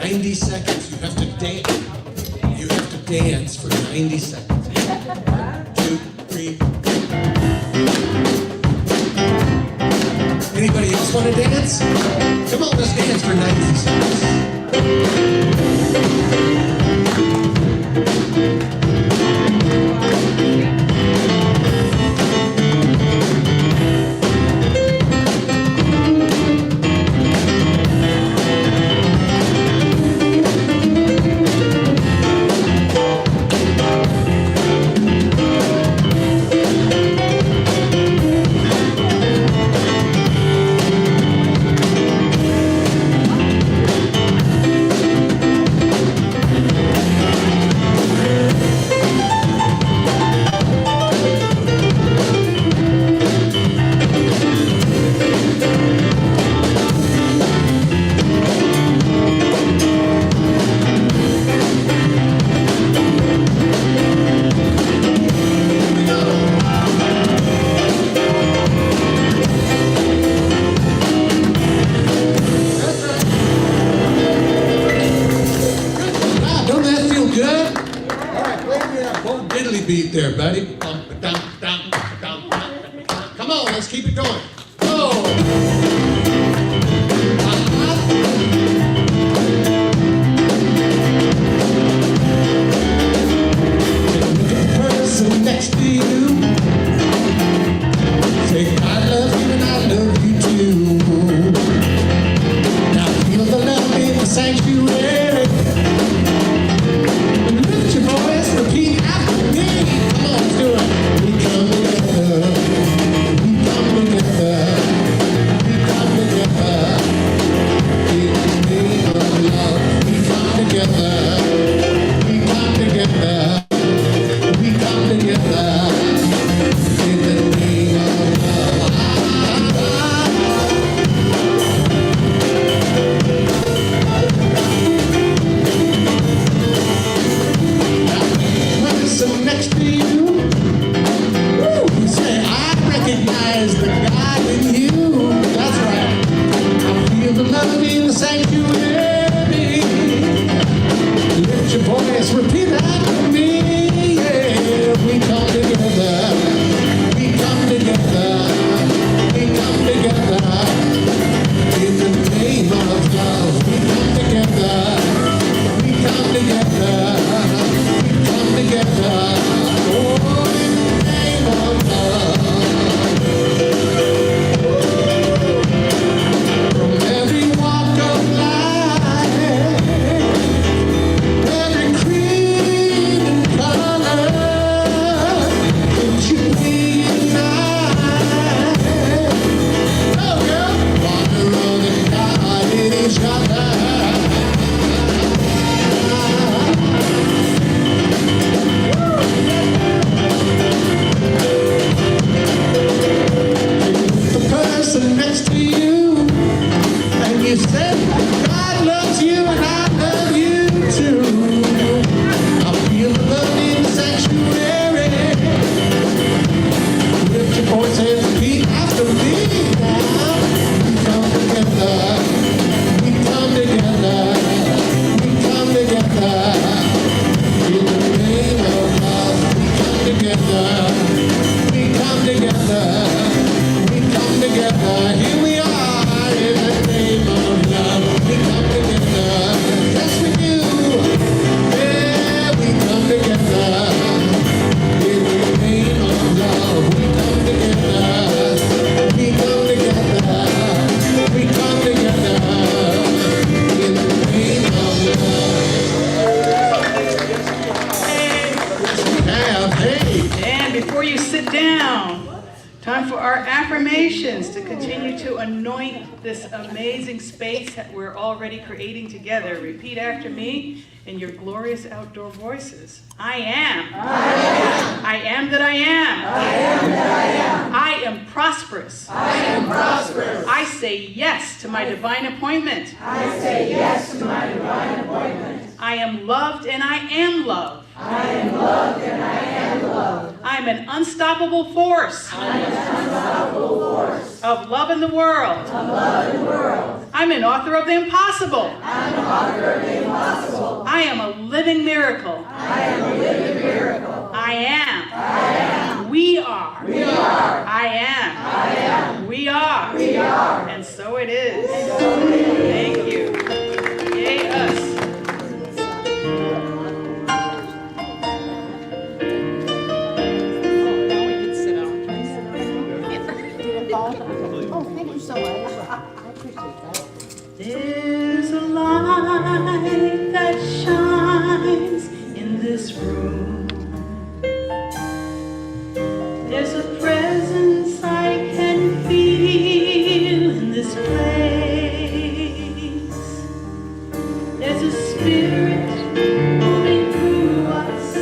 90 seconds. You have to dance. You have to dance for 90 seconds. 1, 2, 3. Anybody else want to dance? Come on, let's dance for 90 seconds. Beat there, buddy. Come on, let's keep it going. Go! Look at the person next to you. Say, I love you and I love you too. Now feel the love in the sanctuary. Lift your voice, repeat after me. Come on, let's do it. We come together. We come together. We come together. In the name of love. We come together. We come together. We come together. In the name of love. Person next to you. You say, I recognize the God in you. That's right. I feel the love in the sanctuary. Lift your voice, repeat after me. Yeah, we come together. We come together. We come together. In the name of love. We come together. We come together. Together, oh, in the name of love. From every walk of life, every creed and color, that you be united. Oh, yeah. Wander on the God in each other. Next to you, and you said, God loves you and I love you too. I feel the love in the sanctuary. Lift your voice and repeat after me now. We come together. We come together. We come together. In the name of love, we come together. We come together. Together, here we are in the name of love. We come together, yes we do. Yeah, we come together in the name of love. We come together, we come together, we come together in the name of love. Yes, we have. Hey. And before you sit down, time for our affirmations to continue to anoint this amazing space that we're already creating together. Repeat after me in your glorious outdoor voices. I am. I am. I am that I am. I am that I am. I am prosperous. I am prosperous. I say yes to my divine appointment. I say yes to my divine appointment. I am loved and I am loved. I am loved and I am loved. I'm an unstoppable force. I'm an unstoppable force of love in the world. of love in the world. I'm an author of the impossible. I'm the author of the impossible. I am a living miracle. I am a living miracle. I am. I am. We are. We are. I am. I am. We are. We are. And so it is. And so it is. Thank you. Yay, us. Oh, thank you so much. I appreciate that. There's a light that shines in this room. There's a presence I can feel in this place. There's a spirit moving through us,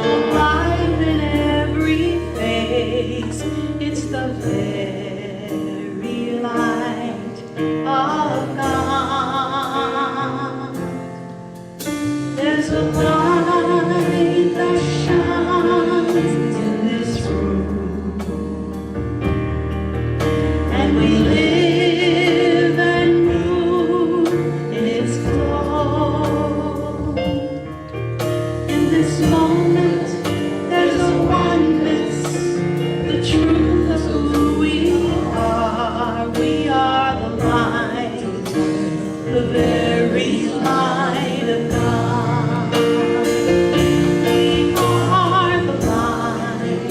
alive in every face. It's the very light of God. There's a light that shines in this room, and we live and move in its glow. In this moment, there's a oneness, the truth of who we are. We are the light, the very light of God. We are the light,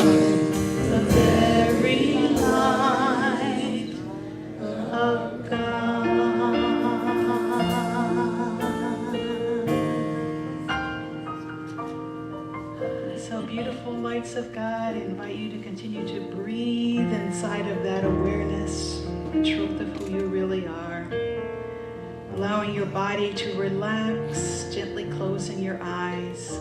the very light of God. So beautiful, lights of God, I invite you to continue to breathe inside of that awareness, the truth of who you really are. Allowing your body to relax, gently closing your eyes.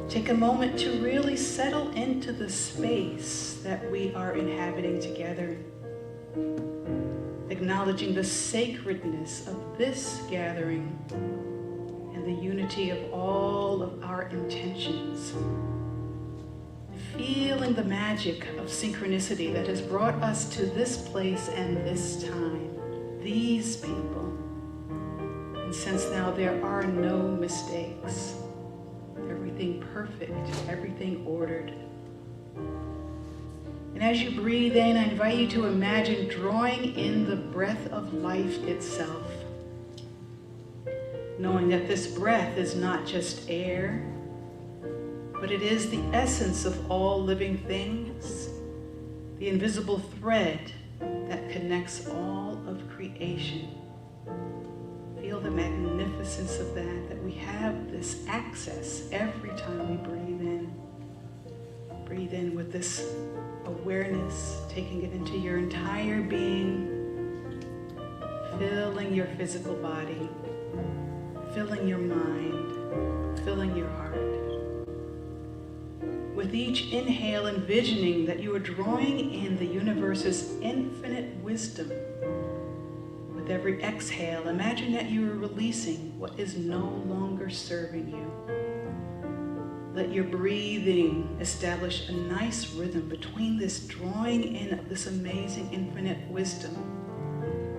Take a moment to really settle into the space that we are inhabiting together. Acknowledging the sacredness of this gathering and the unity of all of our intentions. Feeling the magic of synchronicity that has brought us to this place and this time, these people. And since now there are no mistakes, everything perfect, everything ordered. And as you breathe in, I invite you to imagine drawing in the breath of life itself, knowing that this breath is not just air, but it is the essence of all living things, the invisible thread that connects all of creation. Feel the magnificence of that we have this access every time we breathe in. Breathe in with this awareness, taking it into your entire being, filling your physical body, filling your mind, filling your heart. With each inhale, envisioning that you are drawing in the universe's infinite wisdom. With every exhale, imagine that you are releasing what is no longer serving you. Let your breathing establish a nice rhythm between this drawing in of this amazing infinite wisdom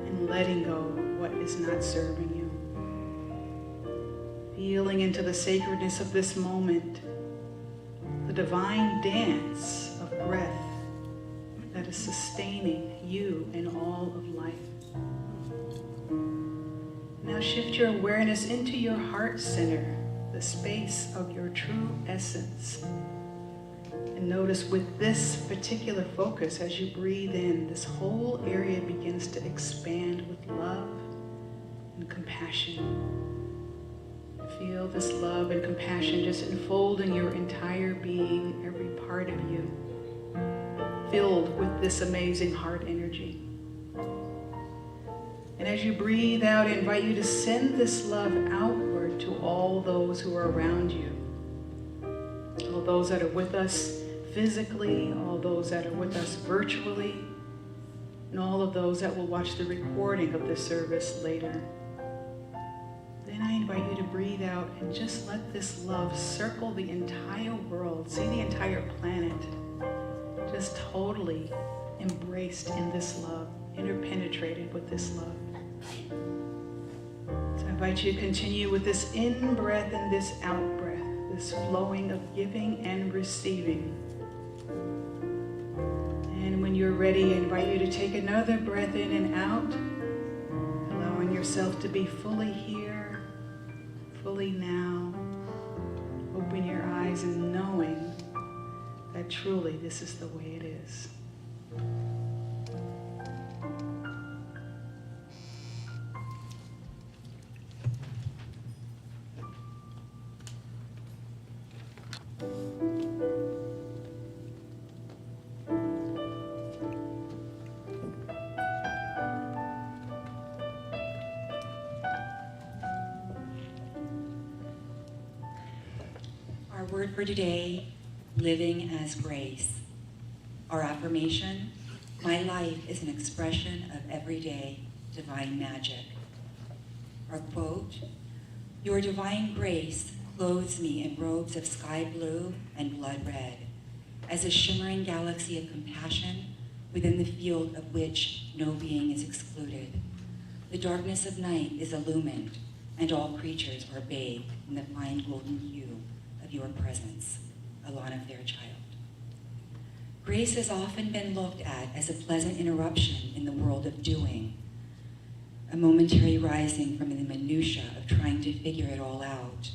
and letting go of what is not serving you. Feeling into the sacredness of this moment, the divine dance of breath that is sustaining you in all of life. Now shift your awareness into your heart center, the space of your true essence. And notice with this particular focus, as you breathe in, this whole area begins to expand with love and compassion. Feel this love and compassion just enfolding your entire being, every part of you, filled with this amazing heart energy. And as you breathe out, I invite you to send this love outward to all those who are around you. All those that are with us physically, all those that are with us virtually, and all of those that will watch the recording of this service later. Then I invite you to breathe out and just let this love circle the entire world. See the entire planet just totally embraced in this love, interpenetrated with this love. So I invite you to continue with this in-breath and this out-breath, this flowing of giving and receiving. And when you're ready, I invite you to take another breath in and out, allowing yourself to be fully here, fully now. Open your eyes and knowing that truly this is the way it is. Our word for today, living as grace. Our affirmation, my life is an expression of everyday divine magic. Our quote, your divine grace clothes me in robes of sky blue and blood red, as a shimmering galaxy of compassion within the field of which no being is excluded. The darkness of night is illumined, and all creatures are bathed in the fine golden hue of your presence. Alana Fairchild. Grace has often been looked at as a pleasant interruption in the world of doing, a momentary rising from the minutiae of trying to figure it all out.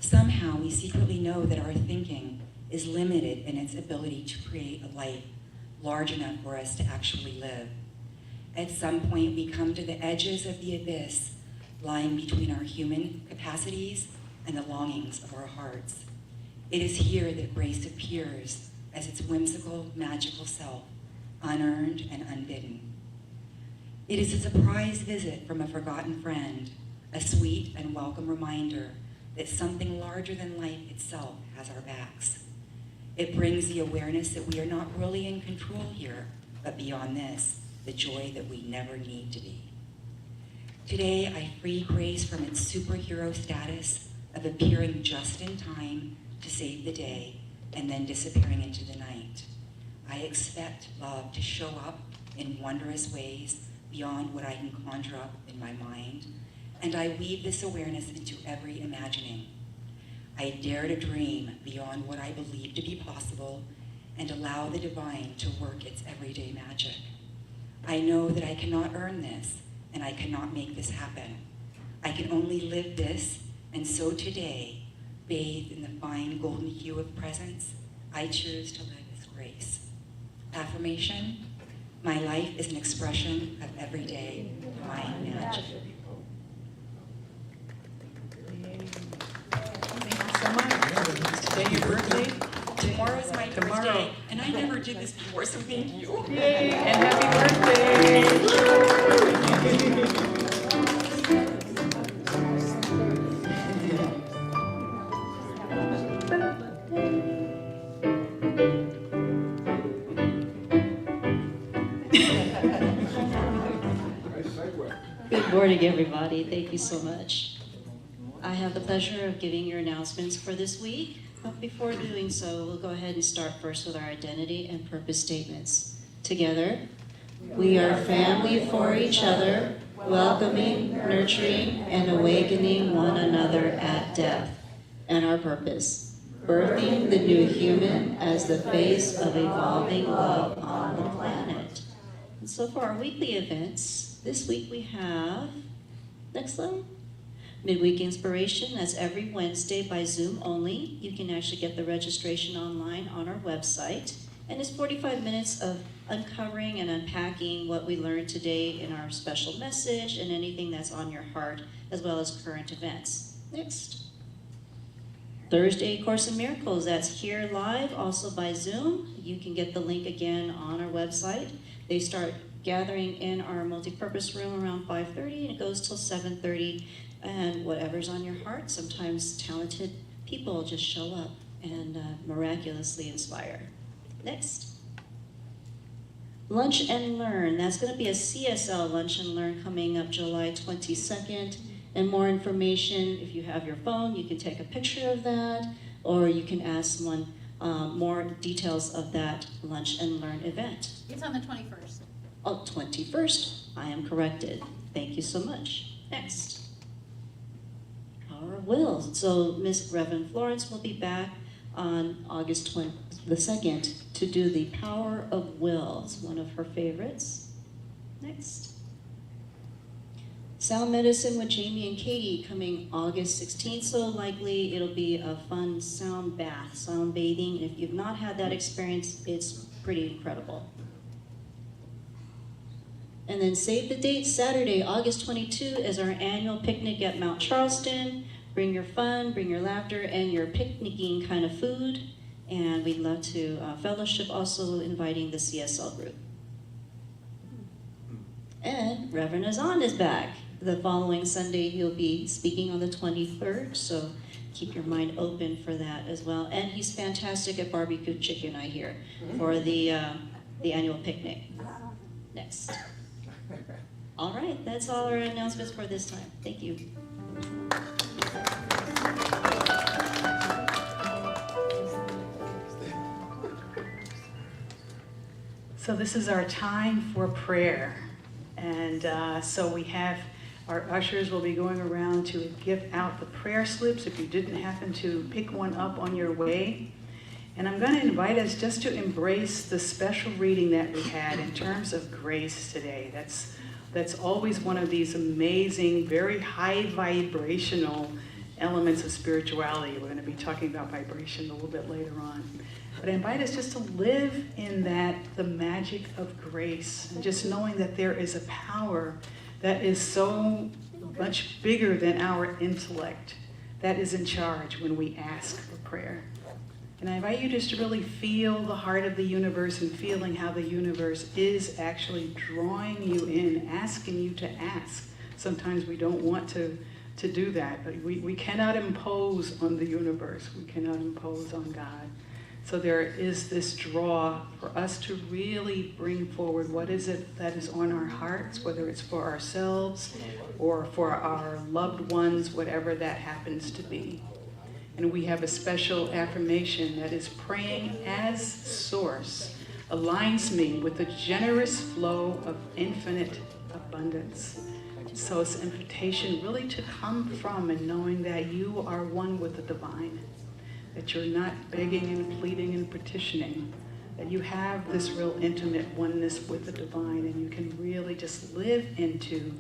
Somehow we secretly know that our thinking is limited in its ability to create a life large enough for us to actually live. At some point we come to the edges of the abyss lying between our human capacities and the longings of our hearts. It is here that grace appears as its whimsical, magical self, unearned and unbidden. It is a surprise visit from a forgotten friend, a sweet and welcome reminder that something larger than life itself has our backs. It brings the awareness that we are not really in control here, but beyond this, the joy that we never need to be. Today, I free grace from its superhero status of appearing just in time to save the day and then disappearing into the night. I expect love to show up in wondrous ways beyond what I can conjure up in my mind, and I weave this awareness into every imagining. I dare to dream beyond what I believe to be possible and allow the divine to work its everyday magic. I know that I cannot earn this, and I cannot make this happen. I can only live this, and so today, bathed in the fine golden hue of presence, I choose to live as grace. Affirmation, my life is an expression of everyday divine magic. Thank you so much. Is today your birthday? Tomorrow is my Tomorrow. birthday, and I never did this before, so thank you. Yay, and happy birthday! Good morning, everybody. Thank you so much. I have the pleasure of giving your announcements for this week. But before doing so, we'll go ahead and start first with our identity and purpose statements. Together, we are family for each other, welcoming, nurturing, and awakening one another at death. And our purpose, birthing the new human as the face of evolving love on the planet. And so for our weekly events, this week we have, next slide, Midweek Inspiration. That's every Wednesday by Zoom only. You can actually get the registration online on our website. And it's 45 minutes of uncovering and unpacking what we learned today in our special message and anything that's on your heart, as well as current events. Next. Thursday, Course in Miracles. That's here live, also by Zoom. You can get the link again on our website. They start gathering in our multi-purpose room around 5:30 and it goes till 7:30. And whatever's on your heart, sometimes talented people just show up and miraculously inspire. Next. Lunch and Learn. That's going to be a CSL Lunch and Learn coming up July 22nd. And more information, if you have your phone, you can take a picture of that, or you can ask someone more details of that Lunch and Learn event. It's on the 21st. Oh, 21st. I am corrected. Thank you so much. Next. Power of Wills. So Miss Reverend Florence will be back on August 22nd to do the Power of Wills, one of her favorites. Next. Sound Medicine with Jamie and Katie coming August 16th, so likely it'll be a fun sound bath, sound bathing. If you've not had that experience, it's pretty incredible. And then save the date, Saturday, August 22 is our annual picnic at Mount Charleston. Bring your fun, bring your laughter, and your picnicking kind of food. And we'd love to fellowship, also inviting the CSL group. And Reverend Azan is back. The following Sunday, he'll be speaking on the 23rd, so keep your mind open for that as well. And he's fantastic at barbecue chicken, I hear, for the annual picnic. Next. All right, that's all our announcements for this time. Thank you. So this is our time for prayer. And so we have, our ushers will be going around to give out the prayer slips if you didn't happen to pick one up on your way. And I'm going to invite us just to embrace the special reading that we had in terms of grace today. That's always one of these amazing, very high vibrational elements of spirituality. We're going to be talking about vibration a little bit later on. But I invite us just to live in that, the magic of grace, and just knowing that there is a power that is so much bigger than our intellect that is in charge when we ask for prayer. And I invite you just to really feel the heart of the universe and feeling how the universe is actually drawing you in, asking you to ask. Sometimes we don't want to do that, but we cannot impose on the universe. We cannot impose on God. So there is this draw for us to really bring forward what is it that is on our hearts, whether it's for ourselves or for our loved ones, whatever that happens to be. And we have a special affirmation that is praying as source aligns me with the generous flow of infinite abundance. So it's an invitation really to come from and knowing that you are one with the divine, that you're not begging and pleading and petitioning, that you have this real intimate oneness with the divine, and you can really just live into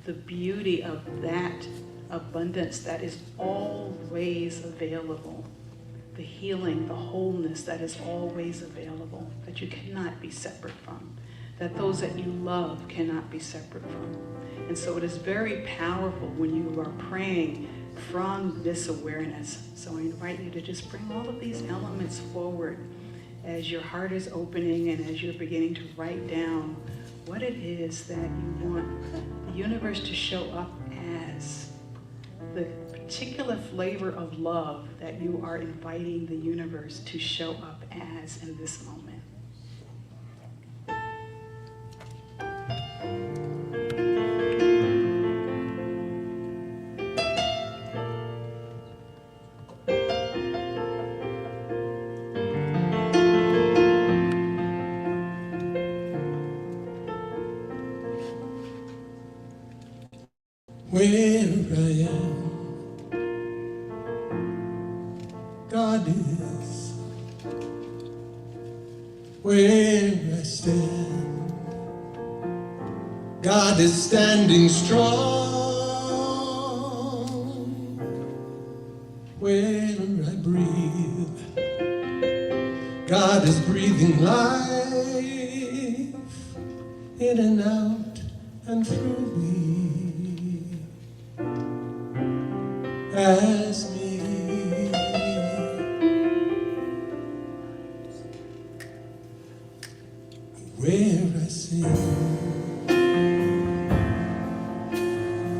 the beauty of that abundance that is always available, the healing, the wholeness that is always available, that you cannot be separate from, that those that you love cannot be separate from. And so it is very powerful when you are praying from this awareness. So I invite you to just bring all of these elements forward as your heart is opening and as you're beginning to write down what it is that you want the universe to show up as, the particular flavor of love that you are inviting the universe to show up as in this moment. Where I am, God is. Where I stand, God is standing strong. Where I breathe, God is breathing life in and out and through me. As me, where I sing,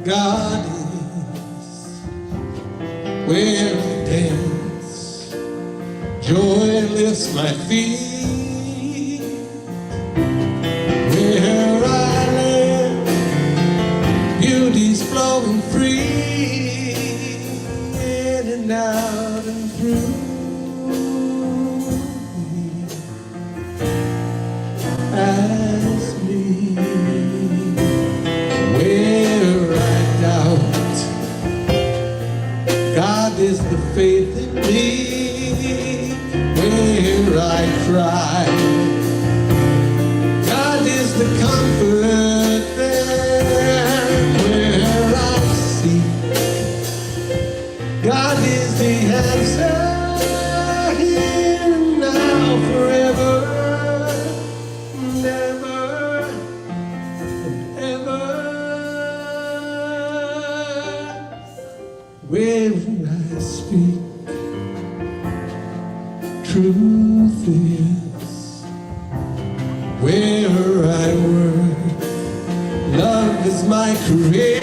God is. Where I dance, joy lifts my feet. Where I live, beauty's flowing free. And out and through me, as me, where faith in me where I cry. God is the comfort there where I seek. God is the answer here and now, forever and ever and ever. Where I speak, truth is. Where I work, love is my career.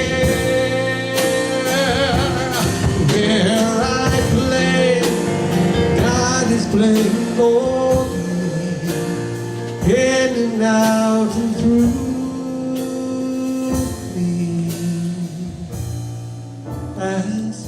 Where I play, God is playing for me, in and out and through me. I see.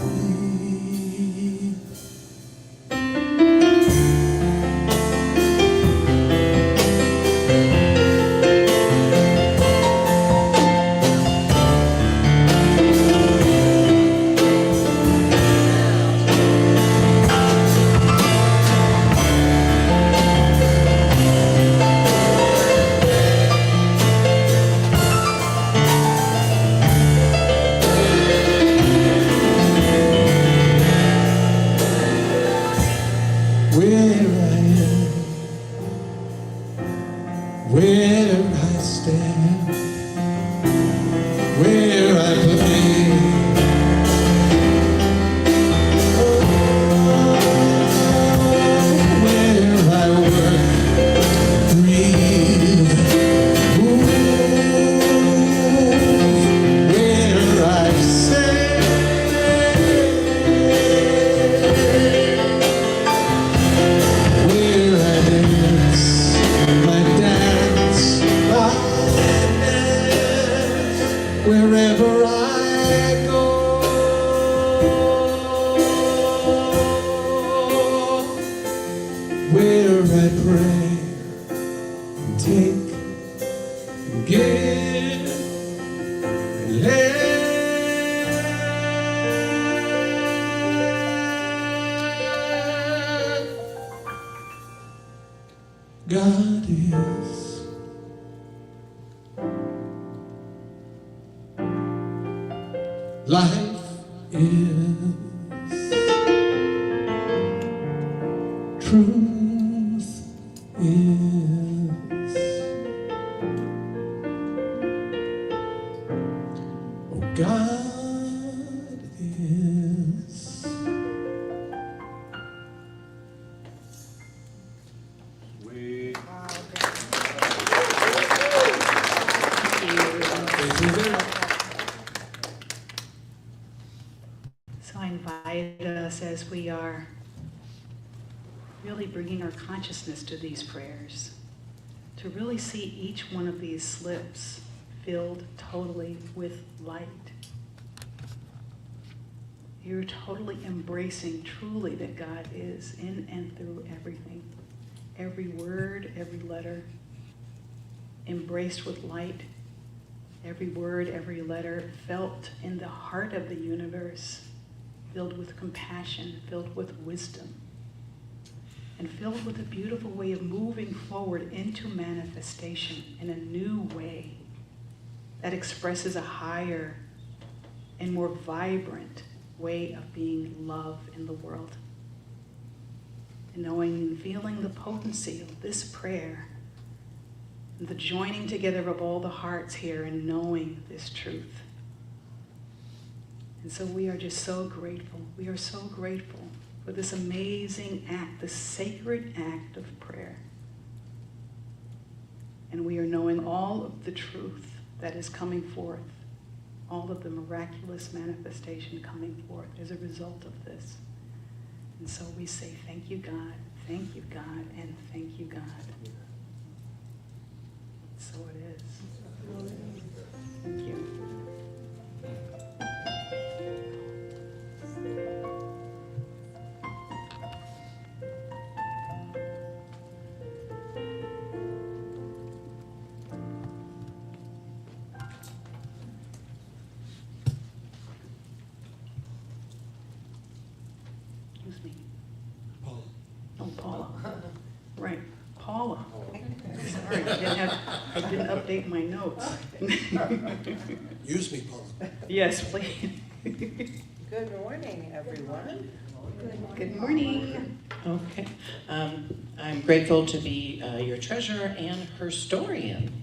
Where I am, where I stand, where I play, where I work, breathe, move, where I say. Wherever I go, where I pray, take, give, and let. God is. Life is. Truth is. Oh, God is. We. So I invite us as we are really bringing our consciousness to these prayers, to really see each one of these slips filled totally with light. You're totally embracing truly that God is in and through everything. Every word, every letter, embraced with light. Every word, every letter felt in the heart of the universe, filled with compassion, filled with wisdom, and filled with a beautiful way of moving forward into manifestation in a new way that expresses a higher and more vibrant way of being love in the world. And knowing and feeling the potency of this prayer, and the joining together of all the hearts here and knowing this truth. And so we are just so grateful. We are so grateful for this amazing act, this sacred act of prayer. And we are knowing all of the truth that is coming forth, all of the miraculous manifestation coming forth as a result of this. And so we say, thank you, God, and thank you, God. So it is. Thank you. I didn't update my notes. Use me, Paula. Yes, please. Good morning, everyone. Good morning. Okay. I'm grateful to be your treasurer and historian.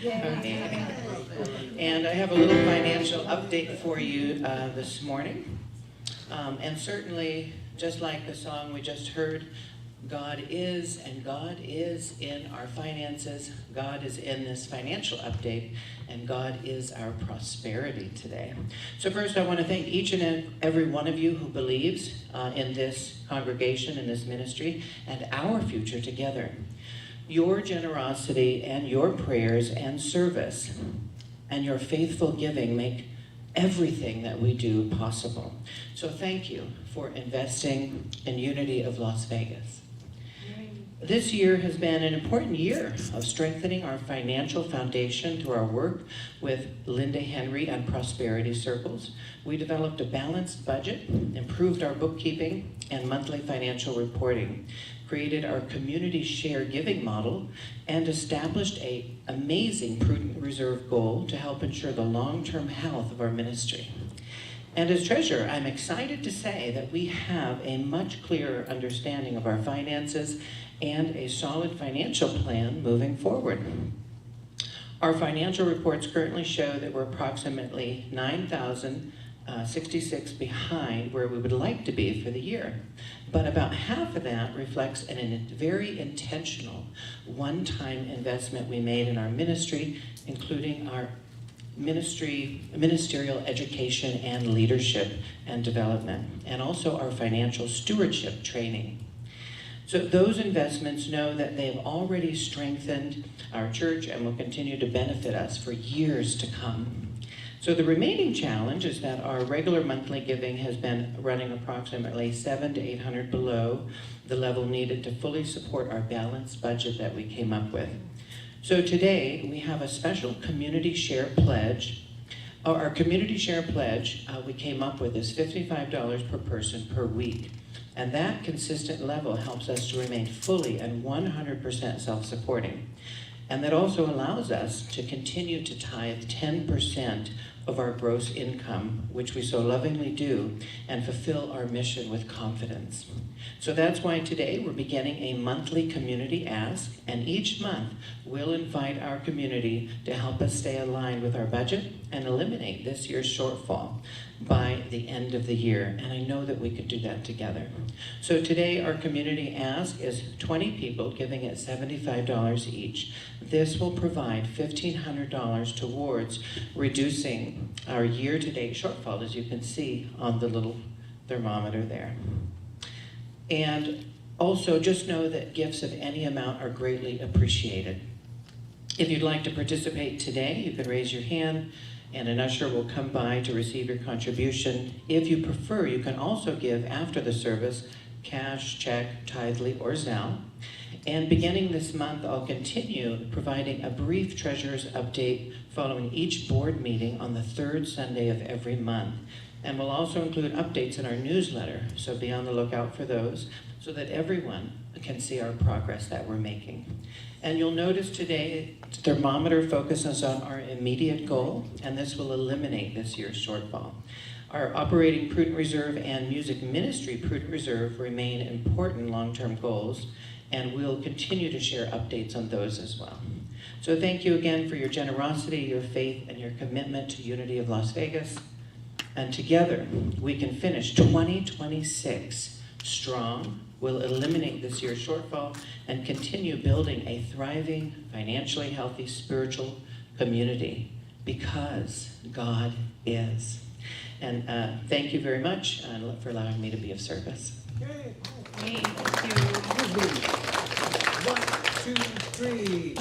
Okay. And I have a little financial update for you this morning. And certainly, just like the song we just heard, God is, and God is in our finances. God is in this financial update, and God is our prosperity today. So first, I want to thank each and every one of you who believes in this congregation, in this ministry, and our future together. Your generosity and your prayers and service and your faithful giving make everything that we do possible. So thank you for investing in Unity of Las Vegas. This year has been an important year of strengthening our financial foundation through our work with Linda Henry and Prosperity Circles. We developed a balanced budget, improved our bookkeeping and monthly financial reporting, created our community share giving model, and established an amazing prudent reserve goal to help ensure the long-term health of our ministry. And as treasurer, I'm excited to say that we have a much clearer understanding of our finances and a solid financial plan moving forward. Our financial reports currently show that we're approximately $9,066 behind where we would like to be for the year. But about half of that reflects a very intentional one-time investment we made in our ministry, including our ministerial education and leadership and development, and also our financial stewardship training. So those investments know that they have already strengthened our church and will continue to benefit us for years to come. So the remaining challenge is that our regular monthly giving has been running approximately $700 to $800 below the level needed to fully support our balanced budget that we came up with. So today we have a special community share pledge. Our community share pledge we came up with is $55 per person per week. And that consistent level helps us to remain fully and 100% self-supporting. And that also allows us to continue to tithe 10% of our gross income, which we so lovingly do, and fulfill our mission with confidence. So that's why today we're beginning a monthly community ask, and each month we'll invite our community to help us stay aligned with our budget and eliminate this year's shortfall by the end of the year, and I know that we could do that together. So today our community ask is 20 people giving at $75 each. This will provide $1,500 towards reducing our year-to-date shortfall, as you can see on the little thermometer there. And also just know that gifts of any amount are greatly appreciated. If you'd like to participate today, you can raise your hand and an usher will come by to receive your contribution. If you prefer, you can also give after the service, cash, check, tithely, or Zelle. And beginning this month, I'll continue providing a brief treasurer's update following each board meeting on the third Sunday of every month. And we'll also include updates in our newsletter, so be on the lookout for those, so that everyone can see our progress that we're making. And you'll notice today, the thermometer focuses on our immediate goal, and this will eliminate this year's shortfall. Our operating prudent reserve and music ministry prudent reserve remain important long-term goals, and we'll continue to share updates on those as well. So thank you again for your generosity, your faith, and your commitment to Unity of Las Vegas. And together, we can finish 2026 strong. We'll eliminate this year's shortfall and continue building a thriving, financially healthy, spiritual community because God is. And thank you very much for allowing me to be of service. Yay. Hey, thank you. 1, 2, 3.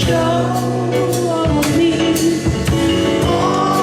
Show me all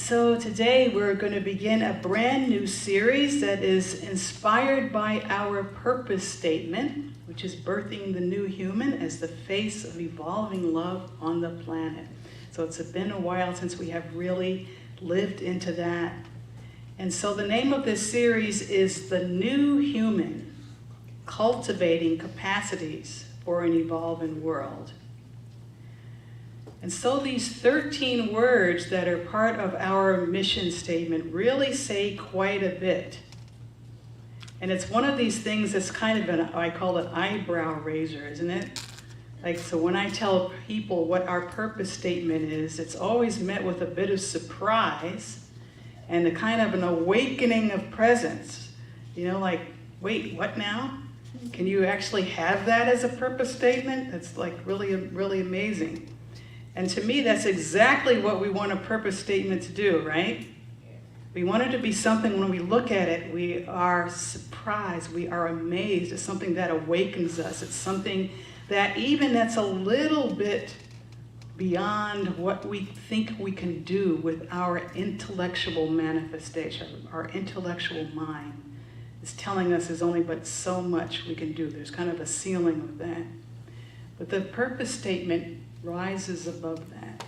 so today we're going to begin a brand new series that is inspired by our purpose statement, which is birthing the new human as the face of evolving love on the planet. So it's been a while since we have really lived into that. And so the name of this series is The New Human, Cultivating Capacities for an Evolving World. And so these 13 words that are part of our mission statement really say quite a bit. And it's one of these things that's kind of an, I call it eyebrow raiser, isn't it? Like, so when I tell people what our purpose statement is, it's always met with a bit of surprise and a kind of an awakening of presence. You know, like, wait, what now? Can you actually have that as a purpose statement? That's like really, really amazing. And to me, that's exactly what we want a purpose statement to do, right? We want it to be something when we look at it, we are surprised, we are amazed. It's something that awakens us. It's something that even that's a little bit beyond what we think we can do with our intellectual manifestation. Our intellectual mind is telling us there's only but so much we can do. There's kind of a ceiling of that. But the purpose statement rises above that.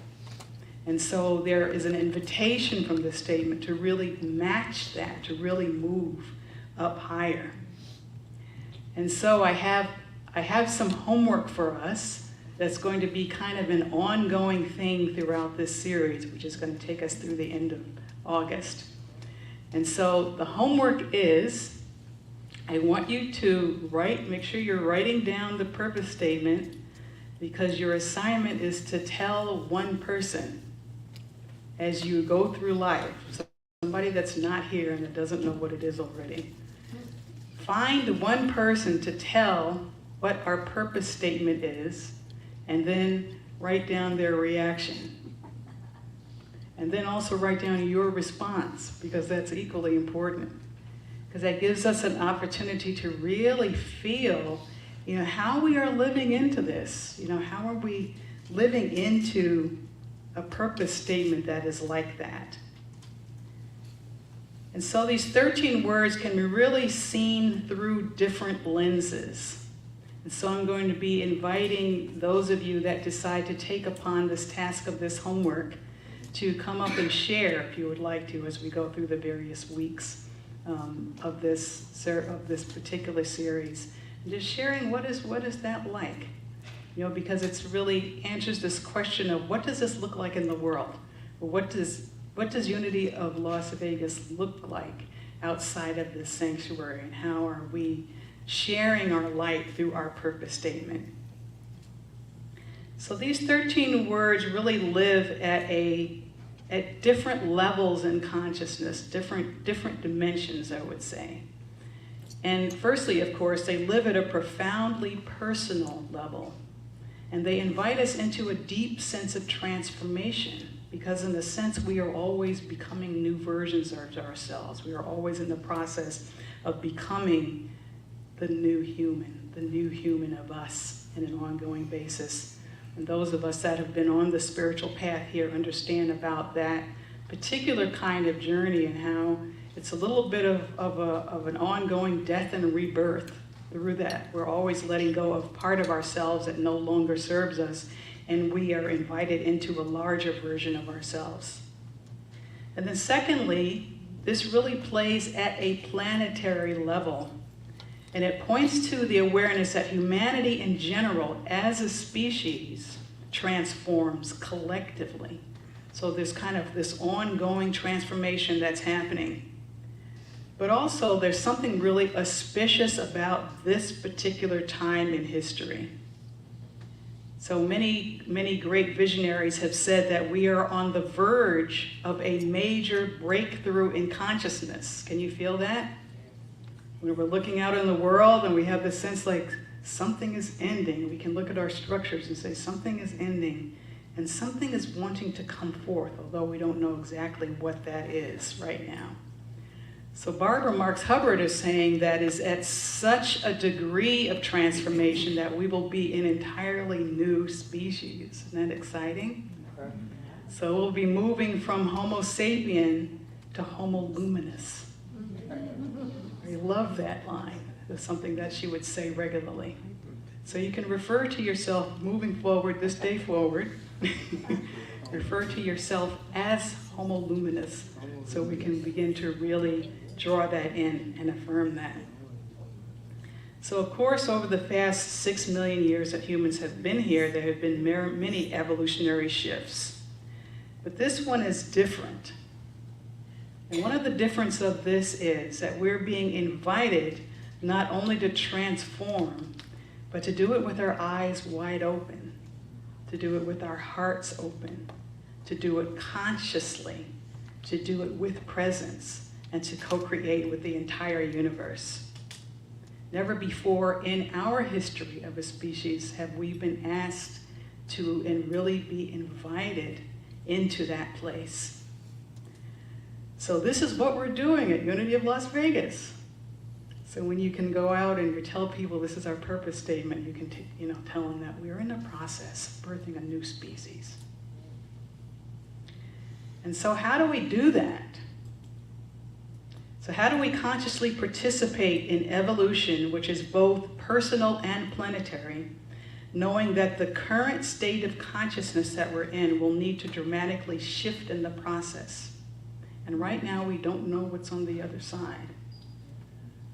And so there is an invitation from this statement to really match that, to really move up higher. And so I have some homework for us that's going to be kind of an ongoing thing throughout this series, which is going to take us through the end of August. And so the homework is, I want you to make sure you're writing down the purpose statement, because your assignment is to tell one person as you go through life, somebody that's not here and that doesn't know what it is already. Find one person to tell what our purpose statement is, and then write down their reaction. And then also write down your response, because that's equally important. Because that gives us an opportunity to really feel how we are living into this. How are we living into a purpose statement that is like that? And so these 13 words can be really seen through different lenses. And so I'm going to be inviting those of you that decide to take upon this task of this homework to come up and share, if you would like to, as we go through the various weeks of this particular series. Just sharing what is that like, because it's really answers this question of what does this look like in the world, or what does Unity of Las Vegas look like outside of this sanctuary, and how are we sharing our light through our purpose statement? So these 13 words really live at different levels in consciousness, different dimensions, I would say. And firstly, of course, they live at a profoundly personal level. And they invite us into a deep sense of transformation, because in a sense, we are always becoming new versions of ourselves. We are always in the process of becoming the new human of us in an ongoing basis. And those of us that have been on the spiritual path here understand about that particular kind of journey, and how it's a little bit of an ongoing death and rebirth through that. We're always letting go of part of ourselves that no longer serves us, and we are invited into a larger version of ourselves. And then secondly, this really plays at a planetary level. And it points to the awareness that humanity in general, as a species, transforms collectively. So there's kind of this ongoing transformation that's happening. But also, there's something really auspicious about this particular time in history. So many great visionaries have said that we are on the verge of a major breakthrough in consciousness. Can you feel that? When we're looking out in the world and we have this sense like something is ending, we can look at our structures and say something is ending, and something is wanting to come forth, although we don't know exactly what that is right now. So Barbara Marx Hubbard is saying that is at such a degree of transformation that we will be an entirely new species. Isn't that exciting? So we'll be moving from Homo sapien to Homo luminous. I love that line. It's something that she would say regularly. So you can refer to yourself moving forward, this day forward. Refer to yourself as Homo luminous, so we can begin to really draw that in and affirm that. So of course, over the past 6 million years that humans have been here, there have been many evolutionary shifts. But this one is different. And one of the differences of this is that we're being invited not only to transform, but to do it with our eyes wide open, to do it with our hearts open, to do it consciously, to do it with presence, and to co-create with the entire universe. Never before in our history of a species have we been asked to and really be invited into that place. So this is what we're doing at Unity of Las Vegas. So when you can go out and you tell people this is our purpose statement, you can tell them that we're in the process of birthing a new species. And so how do we do that? So how do we consciously participate in evolution, which is both personal and planetary, knowing that the current state of consciousness that we're in will need to dramatically shift in the process? And right now we don't know what's on the other side.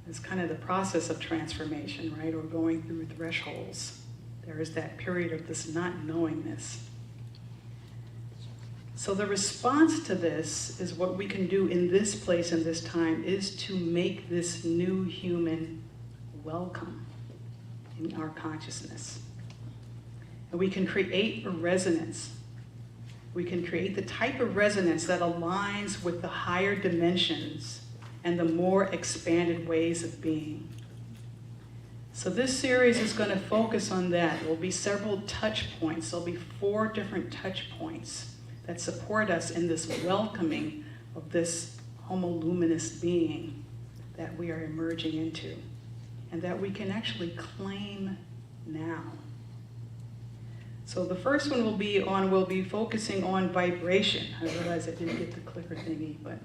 It's kind of the process of transformation, right? Or going through thresholds. There is that period of this not knowingness. So the response to this is what we can do in this place and this time is to make this new human welcome in our consciousness. And we can create a resonance. We can create the type of resonance that aligns with the higher dimensions and the more expanded ways of being. So this series is going to focus on that. There will be several touch points. There'll be 4 different touch points that support us in this welcoming of this Homo luminous being that we are emerging into, and that we can actually claim now. So the first one we'll be focusing on vibration. I realize I didn't get the clicker thingy, but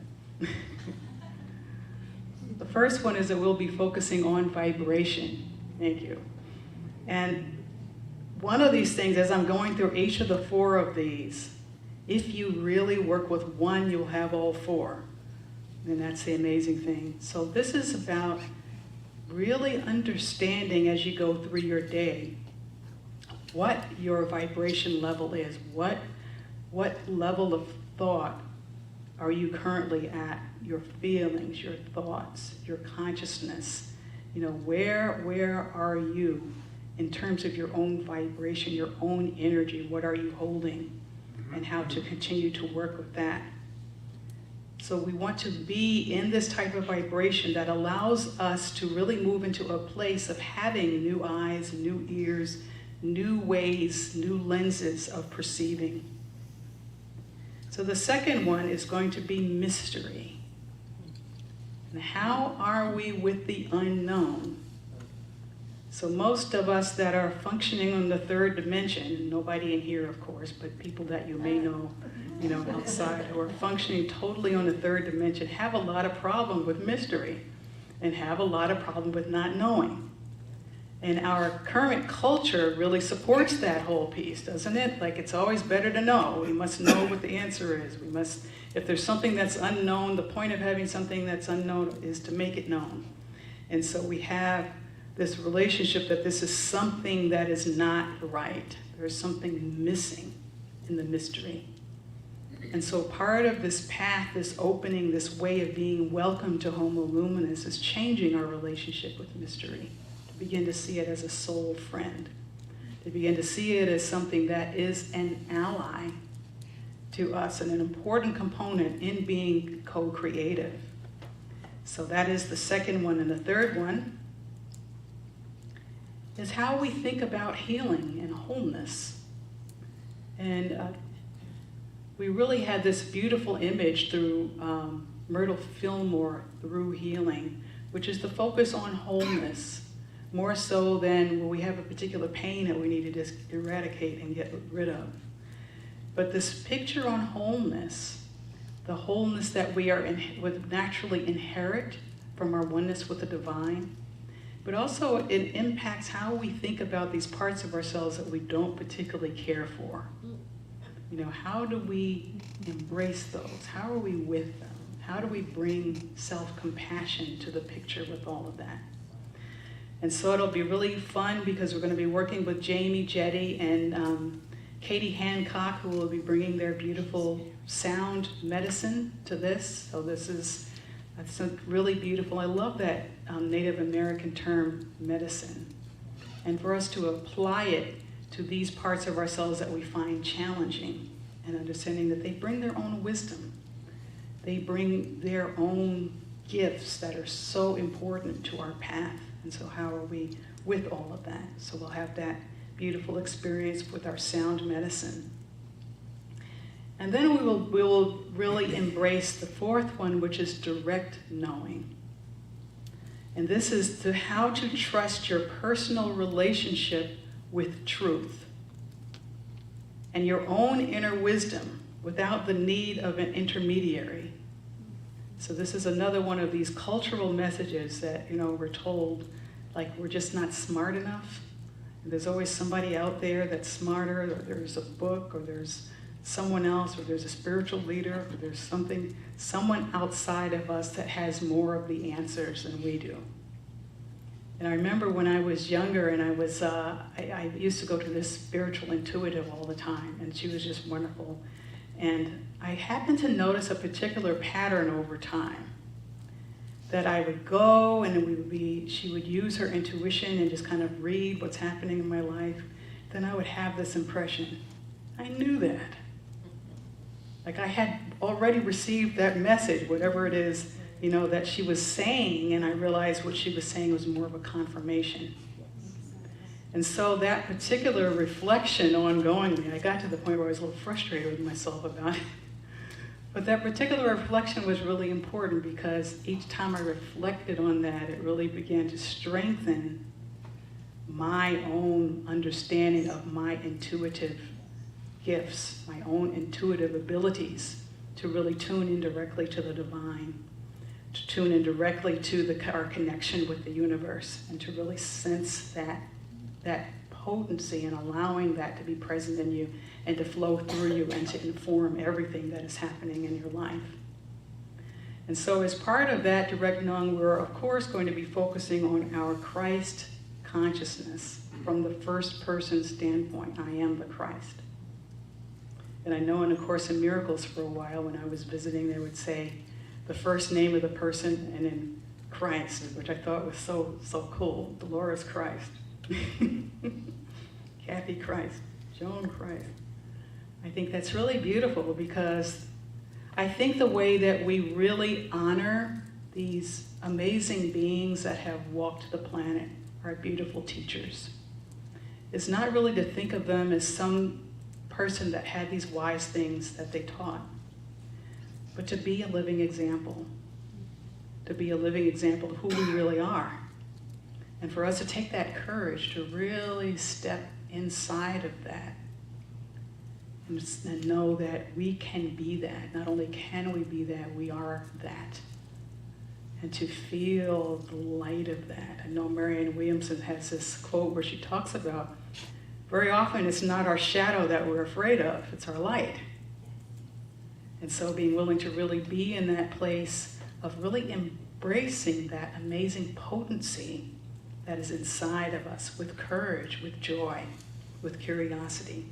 the first one is that we'll be focusing on vibration. Thank you. And one of these things, as I'm going through each of the 4 of these, if you really work with one, you'll have all 4. And that's the amazing thing. So this is about really understanding as you go through your day what your vibration level is. What level of thought are you currently at? Your feelings, your thoughts, your consciousness. Where are you in terms of your own vibration, your own energy? What are you holding? And how to continue to work with that. So we want to be in this type of vibration that allows us to really move into a place of having new eyes, new ears, new ways, new lenses of perceiving. So the second one is going to be mystery. And how are we with the unknown? So most of us that are functioning on the 3rd dimension, nobody in here of course, but people that you may know, outside who are functioning totally on the 3rd dimension have a lot of problem with mystery and have a lot of problem with not knowing. And our current culture really supports that whole piece, doesn't it? Like it's always better to know. We must know what the answer is. If there's something that's unknown, the point of having something that's unknown is to make it known. And so we have this relationship that this is something that is not right. There's something missing in the mystery. And so part of this path, this opening, this way of being welcome to Homo Luminous is changing our relationship with mystery, to begin to see it as a soul friend, to begin to see it as something that is an ally to us and an important component in being co-creative. So that is the second one. And the third one is how we think about healing and wholeness. And we really had this beautiful image through Myrtle Fillmore, Through Healing, which is the focus on wholeness, more so than when we have a particular pain that we need to just eradicate and get rid of. But this picture on wholeness, the wholeness that we are would naturally inherit from our oneness with the divine, but also it impacts how we think about these parts of ourselves that we don't particularly care for. You know, how do we embrace those? How are we with them? How do we bring self-compassion to the picture with all of that? And so it'll be really fun because we're going to be working with Jamie Jetty and Katie Hancock, who will be bringing their beautiful sound medicine to this. So this is really beautiful. I love that Native American term, medicine. And for us to apply it to these parts of ourselves that we find challenging, and understanding that they bring their own wisdom. They bring their own gifts that are so important to our path. And so how are we with all of that? So we'll have that beautiful experience with our sound medicine. And then we will really embrace the fourth one, which is direct knowing. And this is how to trust your personal relationship with truth and your own inner wisdom without the need of an intermediary. So this is another one of these cultural messages that, you know, we're told, like, we're just not smart enough. And there's always somebody out there that's smarter, or there's a book, or there's someone else, or there's a spiritual leader, or there's someone outside of us that has more of the answers than we do. And I remember when I was younger, and I used to go to this spiritual intuitive all the time, and she was just wonderful. And I happened to notice a particular pattern over time, that I would go and she would use her intuition and just kind of read what's happening in my life. Then I would have this impression, I knew that. Like I had already received that message, whatever it is, you know, that she was saying, and I realized what she was saying was more of a confirmation. And so that particular reflection ongoingly, I got to the point where I was a little frustrated with myself about it. But that particular reflection was really important because each time I reflected on that, it really began to strengthen my own understanding of my intuitive gifts, my own intuitive abilities to really tune in directly to the divine, to tune in directly to our connection with the universe, and to really sense that potency and allowing that to be present in you and to flow through you and to inform everything that is happening in your life. And so as part of that direct knowing, we're of course going to be focusing on our Christ consciousness from the first person standpoint. I am the Christ. And I know in A Course in Miracles for a while when I was visiting, they would say the first name of the person and then Christ, which I thought was so cool. Dolores Christ. Kathy Christ, Joan Christ. I think that's really beautiful because I think the way that we really honor these amazing beings that have walked the planet, our beautiful teachers, is not really to think of them as some person that had these wise things that they taught, but to be a living example, of who we really are. And for us to take that courage to really step inside of that and know that we can be that. Not only can we be that, we are that. And to feel the light of that. I know Marianne Williamson has this quote where she talks about, very often it's not our shadow that we're afraid of, it's our light. And so being willing to really be in that place of really embracing that amazing potency that is inside of us with courage, with joy, with curiosity.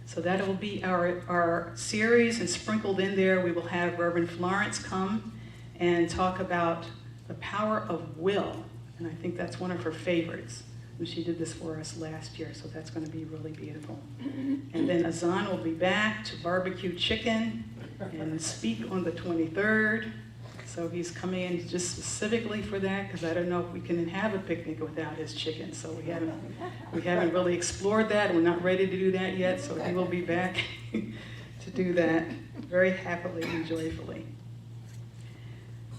So that will be our series, and sprinkled in there we will have Reverend Florence come and talk about the power of will. And I think that's one of her favorites. And she did this for us last year, so that's going to be really beautiful. And then Azan will be back to barbecue chicken and speak on the 23rd. So he's coming in just specifically for that, because I don't know if we can have a picnic without his chicken. So we haven't really explored that. We're not ready to do that yet. So he will be back to do that very happily and joyfully.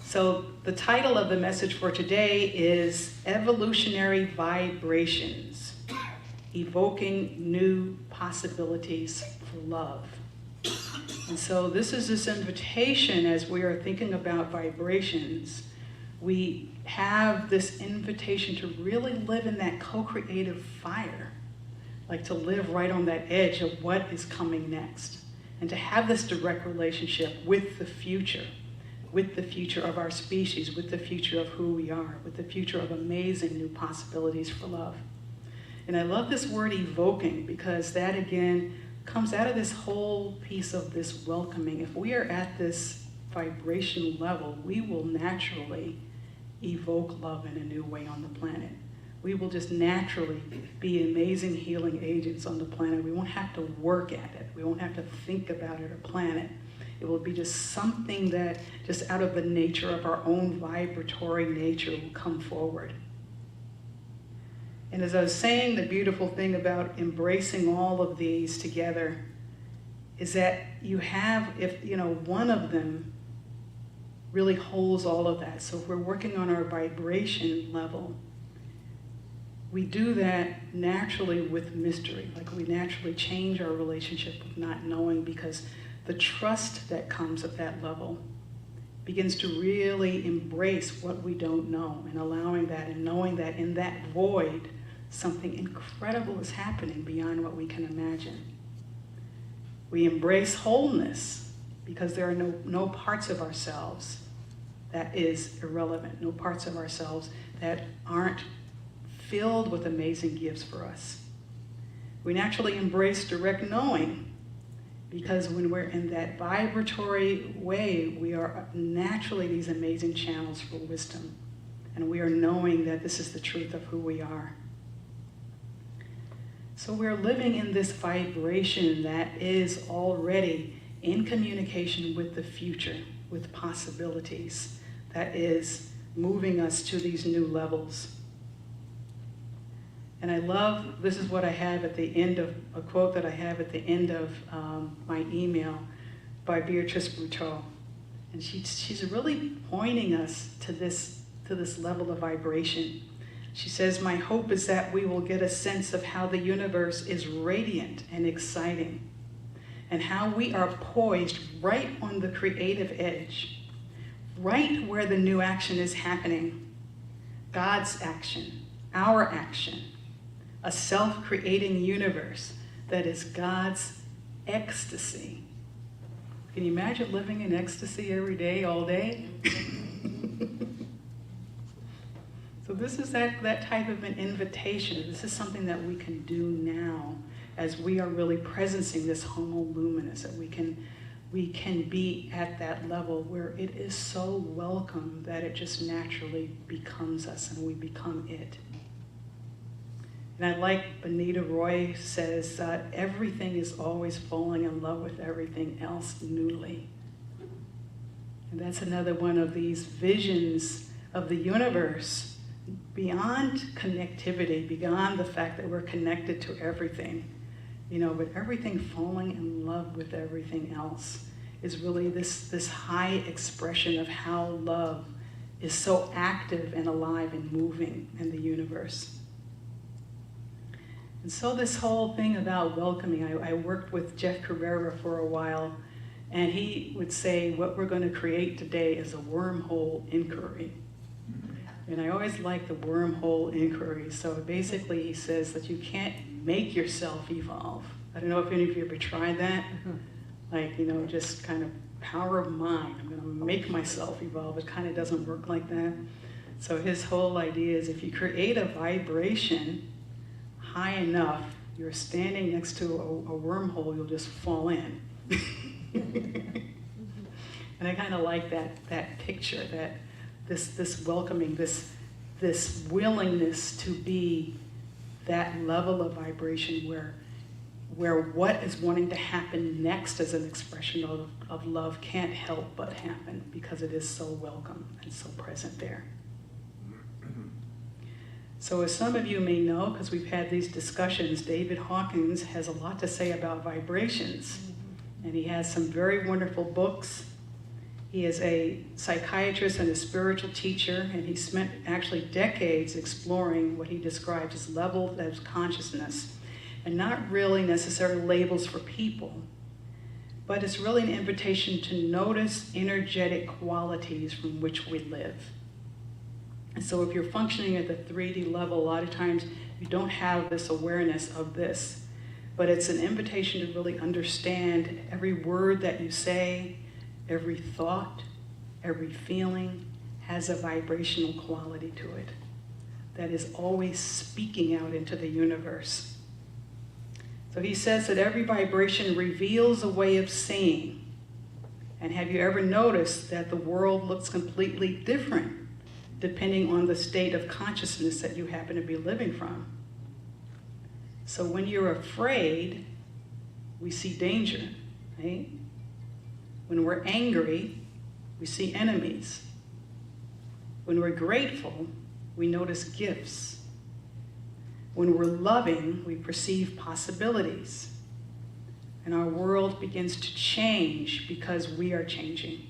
So the title of the message for today is Evolutionary Vibrations. Evoking New Possibilities for Love. And so this is this invitation as we are thinking about vibrations. We have this invitation to really live in that co-creative fire, like to live right on that edge of what is coming next, and to have this direct relationship with the future of our species, with the future of who we are, with the future of amazing new possibilities for love. And I love this word evoking, because that again comes out of this whole piece of this welcoming. If we are at this vibration level, we will naturally evoke love in a new way on the planet. We will just naturally be amazing healing agents on the planet. We won't have to work at it. We won't have to think about it or plan it. It will be just something that just out of the nature of our own vibratory nature will come forward. And as I was saying, the beautiful thing about embracing all of these together is that you have, if one of them really holds all of that. So if we're working on our vibration level, we do that naturally with mystery. Like we naturally change our relationship with not knowing, because the trust that comes at that level begins to really embrace what we don't know, and allowing that and knowing that in that void, something incredible is happening beyond what we can imagine. We embrace wholeness because there are no parts of ourselves that is irrelevant, no parts of ourselves that aren't filled with amazing gifts for us. We naturally embrace direct knowing because when we're in that vibratory way, we are naturally these amazing channels for wisdom. And we are knowing that this is the truth of who we are. So we're living in this vibration that is already in communication with the future, with possibilities, that is moving us to these new levels. And I love, this is what I have at the end of, a quote that I have at the end of my email by Beatrice Bruteau. And she's really pointing us to this level of vibration. She says, "My hope is that we will get a sense of how the universe is radiant and exciting, and how we are poised right on the creative edge, right where the new action is happening. God's action, our action, a self-creating universe that is God's ecstasy." Can you imagine living in ecstasy every day, all day? So this is that type of an invitation. This is something that we can do now as we are really presencing this homo luminous, that we can be at that level where it is so welcome that it just naturally becomes us and we become it. And I like Benita Roy says, everything is always falling in love with everything else newly. And that's another one of these visions of the universe beyond connectivity, beyond the fact that we're connected to everything, but everything falling in love with everything else is really this high expression of how love is so active and alive and moving in the universe. And so this whole thing about welcoming, I worked with Jeff Carrera for a while, and he would say, what we're going to create today is a wormhole inquiry. And I always like the wormhole inquiry. So basically he says that you can't make yourself evolve. I don't know if any of you ever tried that. Like, just kind of power of mind. I'm going to make myself evolve. It kind of doesn't work like that. So his whole idea is if you create a vibration high enough, you're standing next to a wormhole, you'll just fall in. And I kind of like that picture, that this welcoming, this willingness to be that level of vibration where what is wanting to happen next as an expression of love can't help but happen because it is so welcome and so present there. So as some of you may know, because we've had these discussions, David Hawkins has a lot to say about vibrations. And he has some very wonderful books. He is a psychiatrist and a spiritual teacher, and he spent actually decades exploring what he describes as levels of consciousness. and not really necessarily labels for people, but it's really an invitation to notice energetic qualities from which we live. And so if you're functioning at the 3D level, a lot of times you don't have this awareness of this, but it's an invitation to really understand every word that you say, every thought, every feeling has a vibrational quality to it that is always speaking out into the universe. So he says that every vibration reveals a way of seeing. And have you ever noticed that the world looks completely different depending on the state of consciousness that you happen to be living from? So when you're afraid, we see danger, right? When we're angry, we see enemies. When we're grateful, we notice gifts. When we're loving, we perceive possibilities. And our world begins to change because we are changing.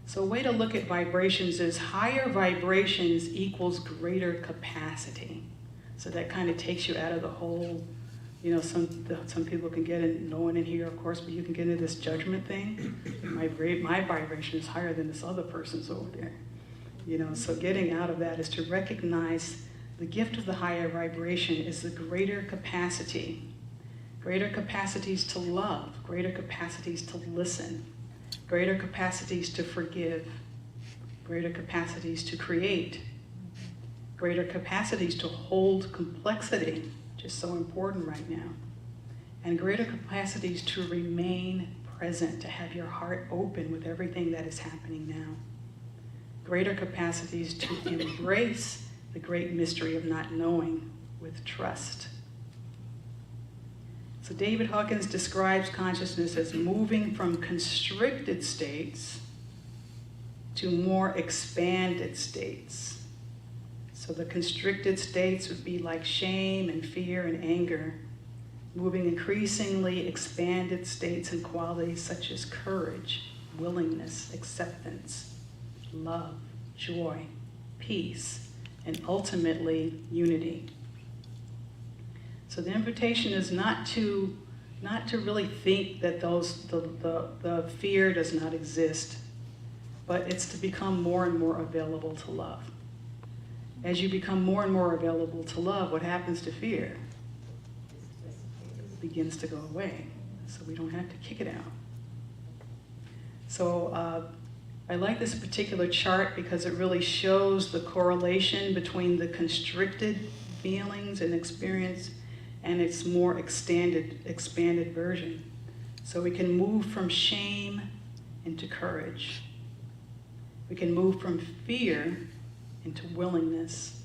So a way to look at vibrations is higher vibrations equals greater capacity. So that kind of takes you out of the whole, you know, some people can get in, no one in here, of course, but you can get into this judgment thing. My vibration is higher than this other person's over there. You know, so getting out of that is to recognize the gift of the higher vibration is the greater capacity. Greater capacities to love, greater capacities to listen, greater capacities to forgive, greater capacities to create, greater capacities to hold complexity, which is so important right now, and greater capacities to remain present, to have your heart open with everything that is happening now. Greater capacities to embrace the great mystery of not knowing with trust. So David Hawkins describes consciousness as moving from constricted states to more expanded states. So the constricted states would be like shame and fear and anger, moving increasingly expanded states and qualities such as courage, willingness, acceptance, love, joy, peace, and ultimately unity. So the invitation is not to really think that the fear does not exist, but it's to become more and more available to love. As you become more and more available to love, what happens to fear? It begins to go away, so we don't have to kick it out. So I like this particular chart because it really shows the correlation between the constricted feelings and experience and its more expanded version. So we can move from shame into courage. We can move from fear into willingness.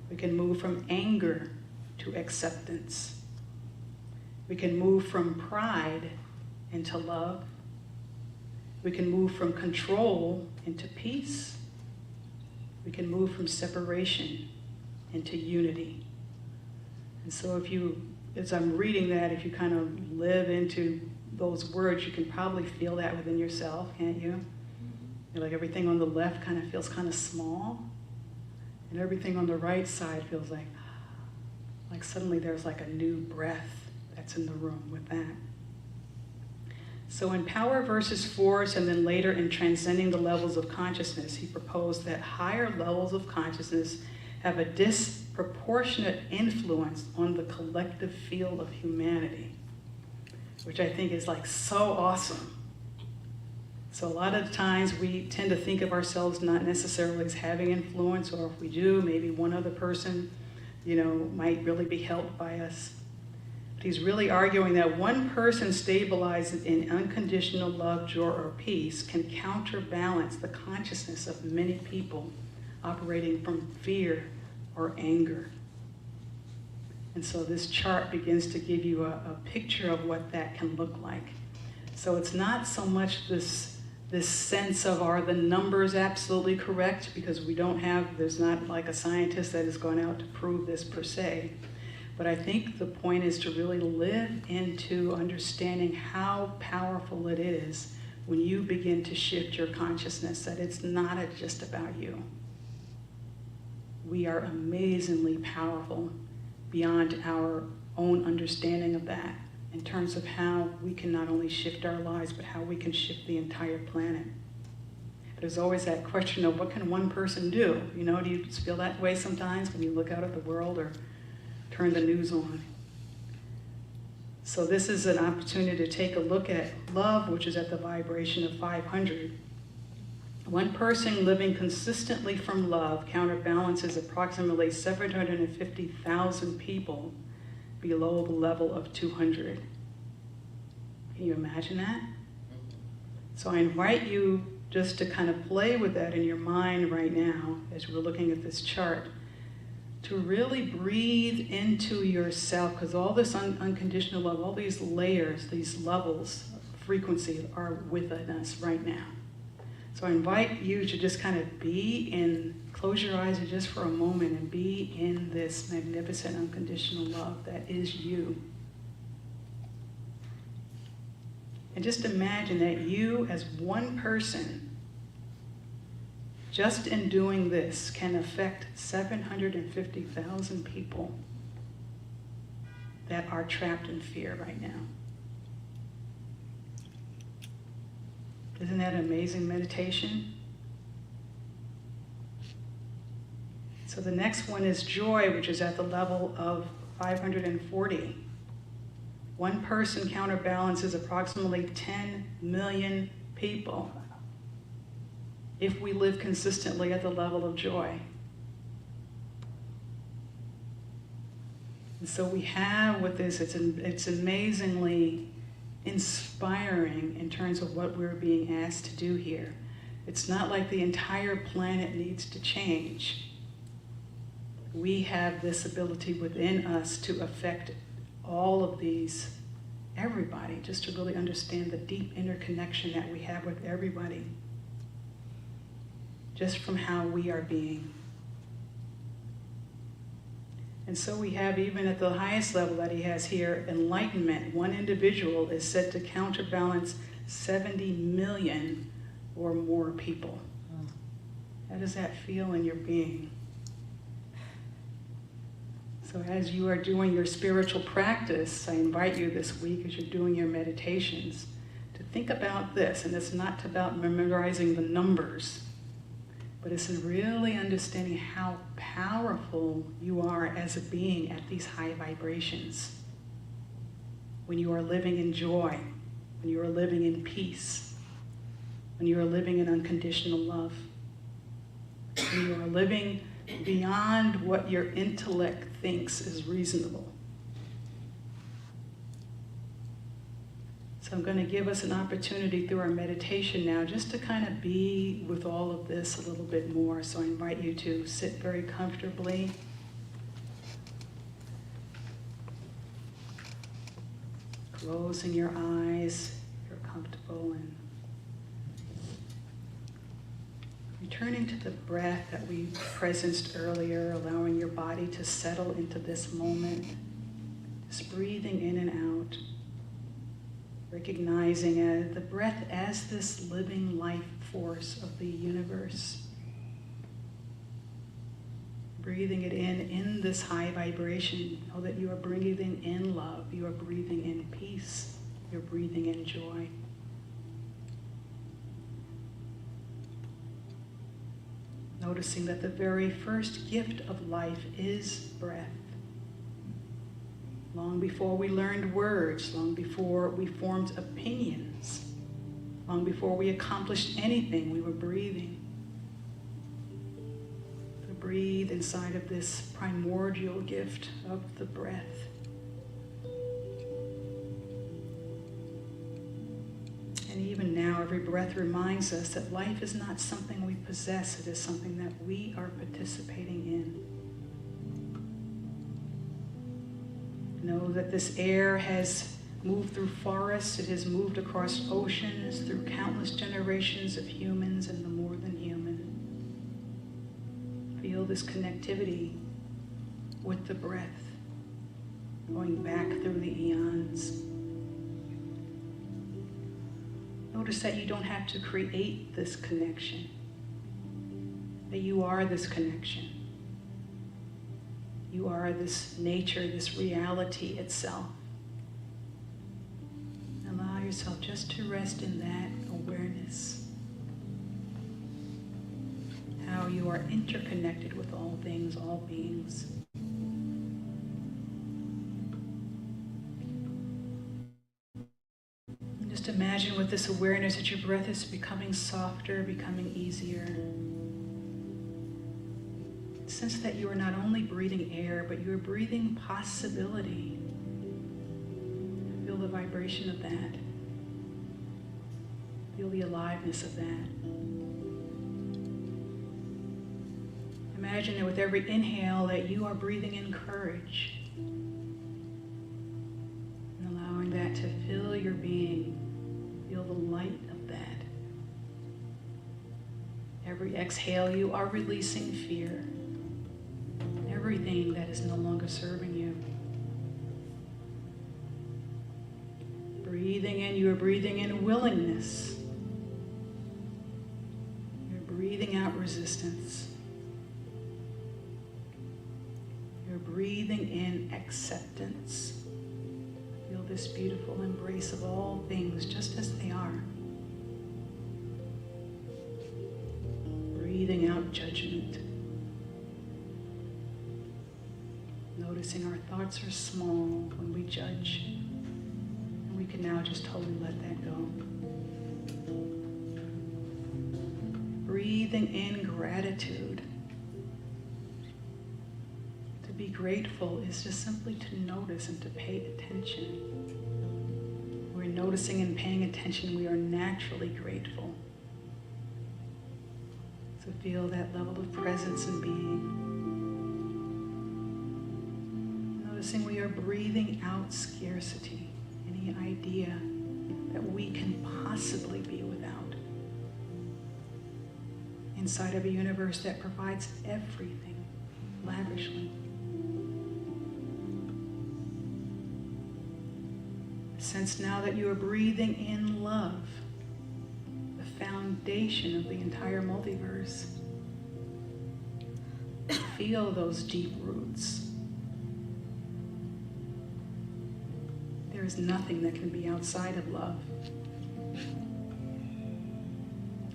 We can move from anger to acceptance. We can move from pride into love. We can move from control into peace. We can move from separation into unity. And so if you, as I'm reading that, if you kind of live into those words, you can probably feel that within yourself, can't you? You're like everything on the left kind of feels kind of small, and everything on the right side feels like suddenly there's like a new breath that's in the room with that. So in Power versus Force, and then later in Transcending the Levels of Consciousness, he proposed that higher levels of consciousness have a disproportionate influence on the collective field of humanity, which I think is like so awesome. So a lot of times we tend to think of ourselves not necessarily as having influence, or if we do, maybe one other person, you know, might really be helped by us. But he's really arguing that one person stabilized in unconditional love, joy, or peace can counterbalance the consciousness of many people operating from fear or anger. And so this chart begins to give you a picture of what that can look like. So it's not so much this sense of, are the numbers absolutely correct? Because there's not like a scientist that has gone out to prove this per se. But I think the point is to really live into understanding how powerful it is when you begin to shift your consciousness, that it's not just about you. We are amazingly powerful beyond our own understanding of that in terms of how we can not only shift our lives, but how we can shift the entire planet. There's always that question of what can one person do? You know, do you just feel that way sometimes when you look out at the world or turn the news on? So this is an opportunity to take a look at love, which is at the vibration of 500. One person living consistently from love counterbalances approximately 750,000 people below the level of 200. Can you imagine that? So I invite you just to kind of play with that in your mind right now as we're looking at this chart, to really breathe into yourself, because all this unconditional love, all these layers, these levels of frequency are within us right now. So I invite you to just kind of be in, close your eyes just for a moment and be in this magnificent unconditional love that is you. And just imagine that you as one person, just in doing this, can affect 750,000 people that are trapped in fear right now. Isn't that an amazing meditation? So the next one is joy, which is at the level of 540. One person counterbalances approximately 10 million people if we live consistently at the level of joy. And so we have with this, it's amazingly inspiring in terms of what we're being asked to do here. It's not like the entire planet needs to change. We have this ability within us to affect all of these, everybody, just to really understand the deep interconnection that we have with everybody, just from how we are being. And so we have, even at the highest level that he has here, enlightenment. One individual is said to counterbalance 70 million or more people. How does that feel in your being? So as you are doing your spiritual practice, I invite you this week, as you're doing your meditations, to think about this. And it's not about memorizing the numbers, but it's in really understanding how powerful you are as a being at these high vibrations. When you are living in joy, when you are living in peace, when you are living in unconditional love, when you are living beyond what your intellect thinks is reasonable. So I'm going to give us an opportunity through our meditation now just to kind of be with all of this a little bit more. So I invite you to sit very comfortably. Closing your eyes if you're comfortable, and returning to the breath that we presenced earlier, allowing your body to settle into this moment. Just breathing in and out. Recognizing the breath as this living life force of the universe. Breathing it in this high vibration. Know that you are breathing in love, you are breathing in peace, you're breathing in joy. Noticing that the very first gift of life is breath. Long before we learned words, long before we formed opinions, long before we accomplished anything, we were breathing. To breathe inside of this primordial gift of the breath. And even now, every breath reminds us that life is not something we possess, it is something that we are participating in. Know that this air has moved through forests, it has moved across oceans, through countless generations of humans and the more than human. Feel this connectivity with the breath, going back through the eons. Notice that you don't have to create this connection, that you are this connection. You are this nature, this reality itself. Allow yourself just to rest in that awareness. How you are interconnected with all things, all beings. And just imagine with this awareness that your breath is becoming softer, becoming easier. Sense that you are not only breathing air, but you are breathing possibility. Feel the vibration of that. Feel the aliveness of that. Imagine that with every inhale that you are breathing in courage. And allowing that to fill your being. Feel the light of that. Every exhale you are releasing fear. Everything that is no longer serving you. Breathing in, you are breathing in willingness. You're breathing out resistance. You're breathing in acceptance. Feel this beautiful embrace of all things just as they are. Breathing out judgment. Noticing our thoughts are small when we judge. And we can now just totally let that go. Breathing in gratitude. To be grateful is just simply to notice and to pay attention. We're noticing and paying attention, we are naturally grateful. So feel that level of presence and being. We are breathing out scarcity, any idea that we can possibly be without. Inside of a universe that provides everything lavishly. Sense now that you are breathing in love, the foundation of the entire multiverse. Feel those deep roots. There is nothing that can be outside of love.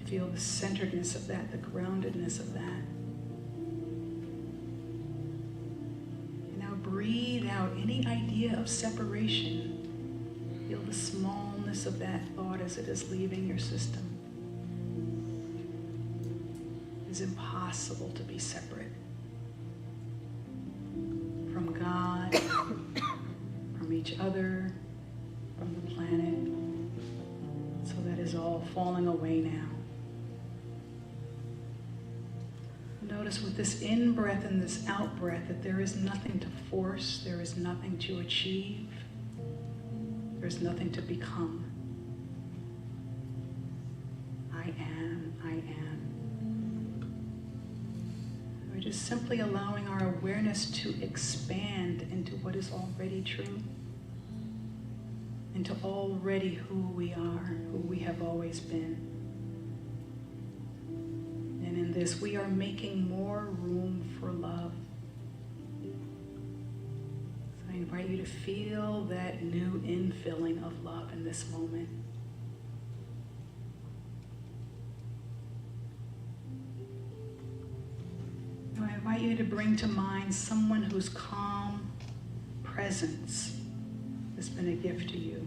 Feel the centeredness of that, the groundedness of that. And now breathe out any idea of separation. Feel the smallness of that thought as it is leaving your system. It is impossible to be separate from God, from each other, from the planet. So that is all falling away now. Notice with this in-breath and this out-breath that there is nothing to force, there is nothing to achieve, there's nothing to become. I am, I am. We're just simply allowing our awareness to expand into what is already true, into already who we are, who we have always been. And in this, we are making more room for love. So I invite you to feel that new infilling of love in this moment. Now I invite you to bring to mind someone whose calm presence has been a gift to you.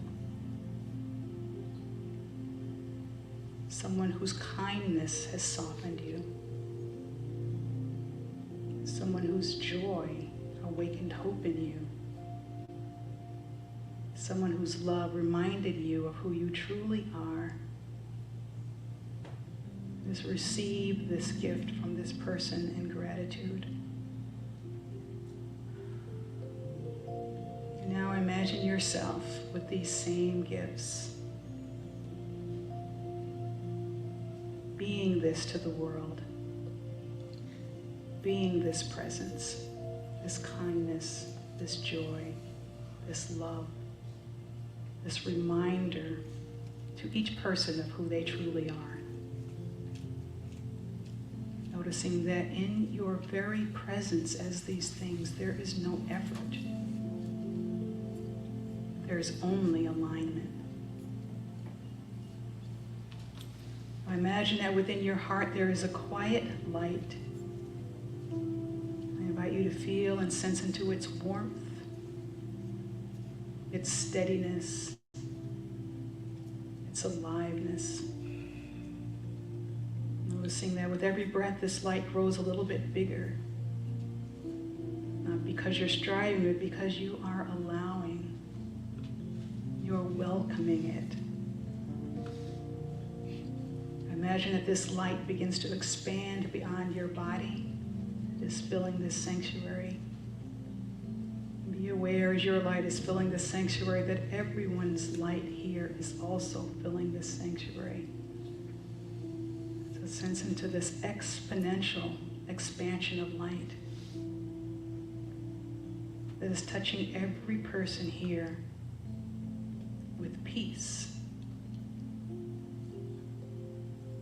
Someone whose kindness has softened you. Someone whose joy awakened hope in you. Someone whose love reminded you of who you truly are. Just receive this gift from this person in gratitude. And now imagine yourself with these same gifts. Being this to the world, being this presence, this kindness, this joy, this love, this reminder to each person of who they truly are. Noticing that in your very presence as these things, there is no effort. There's only alignment. I imagine that within your heart there is a quiet light. I invite you to feel and sense into its warmth, its steadiness, its aliveness. Noticing that with every breath this light grows a little bit bigger. Not because you're striving, but because you are allowing. You're welcoming it. Imagine that this light begins to expand beyond your body, just filling this sanctuary. Be aware as your light is filling this sanctuary that everyone's light here is also filling this sanctuary. So sense into this exponential expansion of light that is touching every person here with peace.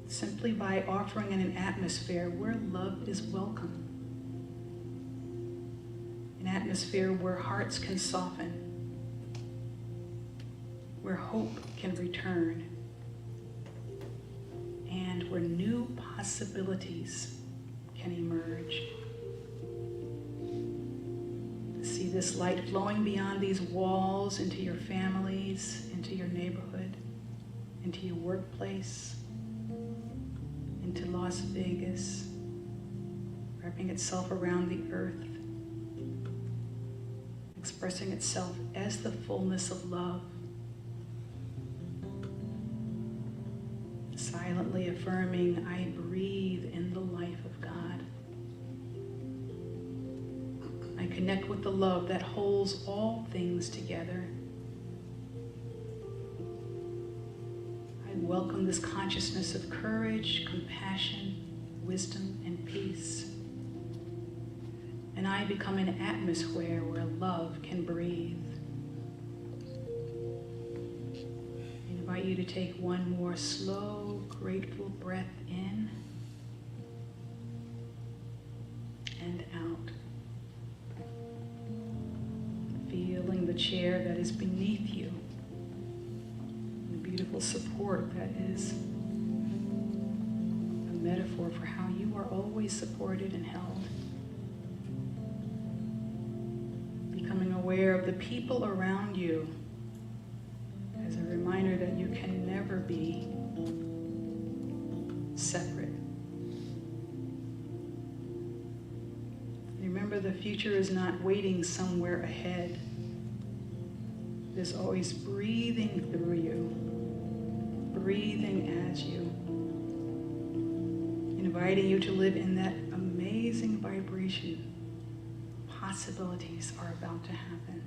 Simply by offering in an atmosphere where love is welcome. An atmosphere where hearts can soften, where hope can return, and where new possibilities can emerge. See this light flowing beyond these walls into your families, into your neighborhood, into your workplace, into Las Vegas, wrapping itself around the earth, expressing itself as the fullness of love, silently affirming, I breathe in the life of God. I connect with the love that holds all things together. I welcome this consciousness of courage, compassion, wisdom, and peace. And I become an atmosphere where love can breathe. I invite you to take one more slow, grateful breath in and out. Feeling the chair that is beneath you. The beautiful support that is a metaphor for how you are always supported and held. Becoming aware of the people around you as a reminder that you can never be separate. Remember, the future is not waiting somewhere ahead. It is always breathing through you, breathing as you, inviting you to live in that amazing vibration. Possibilities are about to happen.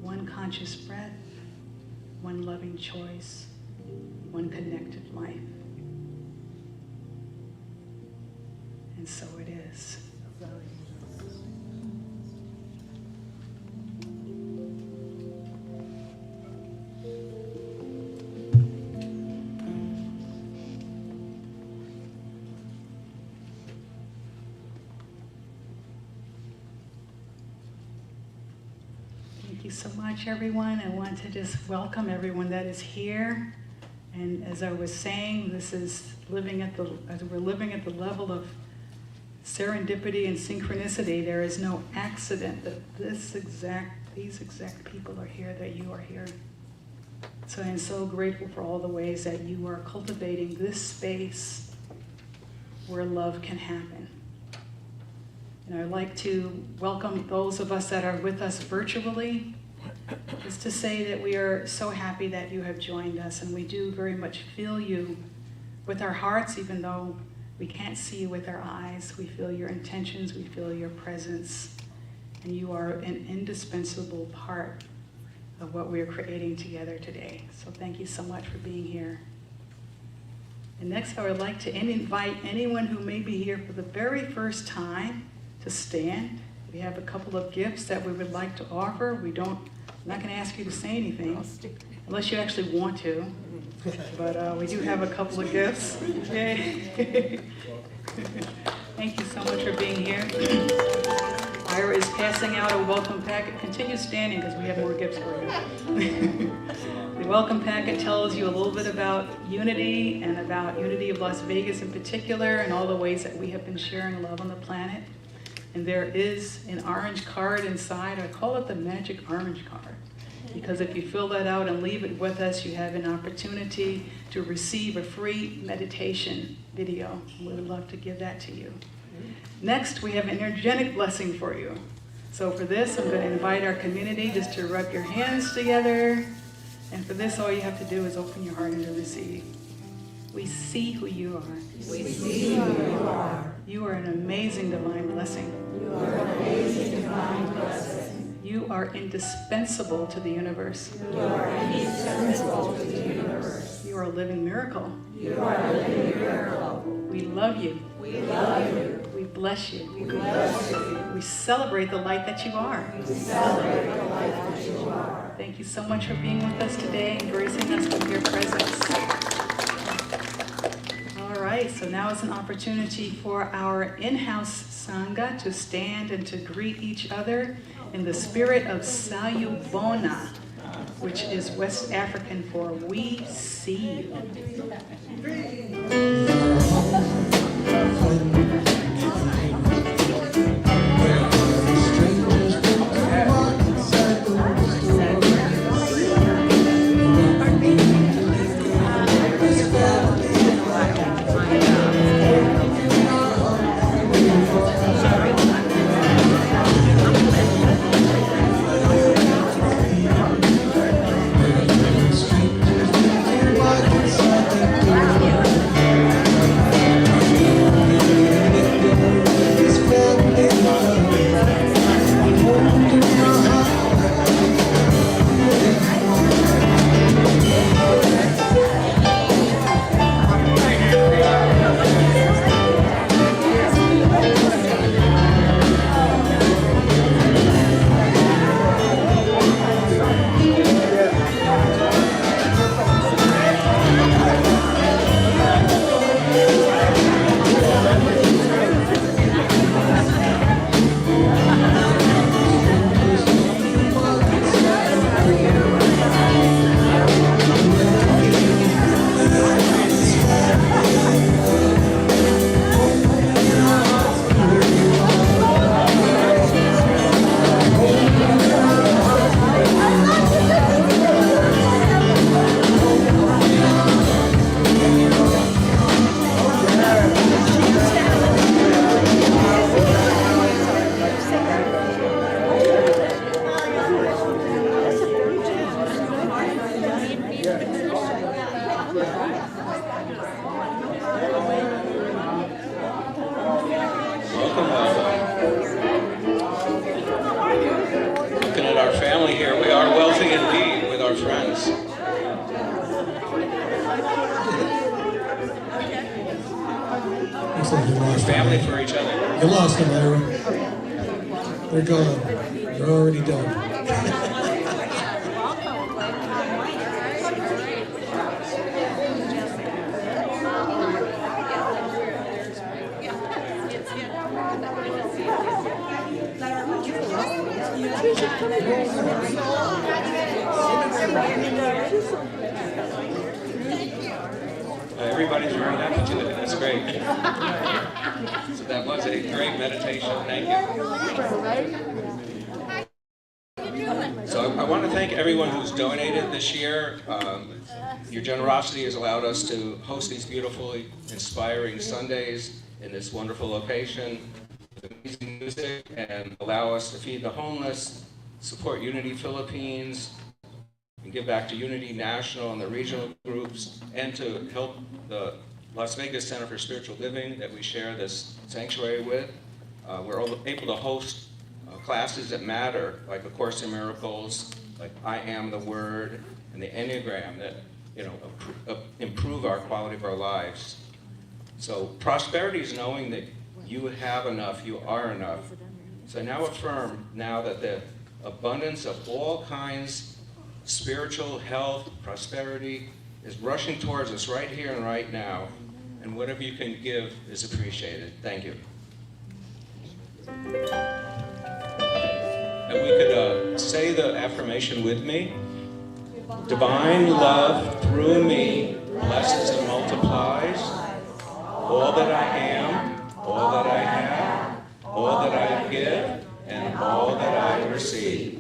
One conscious breath, one loving choice, one connected life. And so it is. Thank you so much, everyone. I want to just welcome everyone that is here. And as I was saying, this is as we're living at the level of serendipity and synchronicity. There is no accident that these exact people are here, that you are here. So I'm so grateful for all the ways that you are cultivating this space where love can happen. And I'd like to welcome those of us that are with us virtually, just to say that we are so happy that you have joined us, and we do very much feel you with our hearts, even though we can't see you with our eyes. We feel your intentions, we feel your presence, and you are an indispensable part of what we are creating together today. So thank you so much for being here. And next, I would like to invite anyone who may be here for the very first time to stand. We have a couple of gifts that we would like to offer. We don't I'm not going to ask you to say anything, unless you actually want to. But we do have a couple of gifts. Yay. Thank you so much for being here. Ira is passing out a welcome packet. Continue standing because we have more gifts for you. The welcome packet tells you a little bit about Unity and about Unity of Las Vegas in particular and all the ways that we have been sharing love on the planet. And there is an orange card inside. I call it the magic orange card, because if you fill that out and leave it with us, you have an opportunity to receive a free meditation video. We would love to give that to you. Next, we have an energetic blessing for you. So for this, I'm going to invite our community just to rub your hands together. And for this, all you have to do is open your heart and to receive. We see who you are. We see who you are. You are an amazing divine blessing. You are an amazing divine blessing. You are indispensable to the universe. You are indispensable to the universe. You are a living miracle. You are a living miracle. We love you. We love you. We bless you. We bless you. We celebrate the light that you are. We celebrate the life that you are. Thank you so much for being with us today and gracing us with your presence. All right, so now is an opportunity for our in-house Sangha to stand and to greet each other in the spirit of Sayubona, which is West African for we see you. Looking at our family here, we are wealthy indeed with our friends. We're family for each other. You lost them, Ira. They're gone. They're already done. Everybody's very happy today. That's great. So that was a great meditation. Thank you. So I want to thank everyone who's donated this year. Your generosity has allowed us to host these beautifully inspiring Sundays in this wonderful location with amazing music, and allow us to feed the homeless, support Unity Philippines, and give back to Unity National and the regional groups, and to help the Las Vegas Center for Spiritual Living that we share this sanctuary with. We're able to host classes that matter, like A Course in Miracles, like I Am the Word, and the Enneagram that improve our quality of our lives. So prosperity is knowing that you have enough, you are enough. So I now affirm now that the abundance of all kinds, spiritual, health, prosperity, is rushing towards us right here and right now. And whatever you can give is appreciated. Thank you. And we could say the affirmation with me. Divine love through me blesses and multiplies all that I am, all that I have, all that I give, and all that I receive.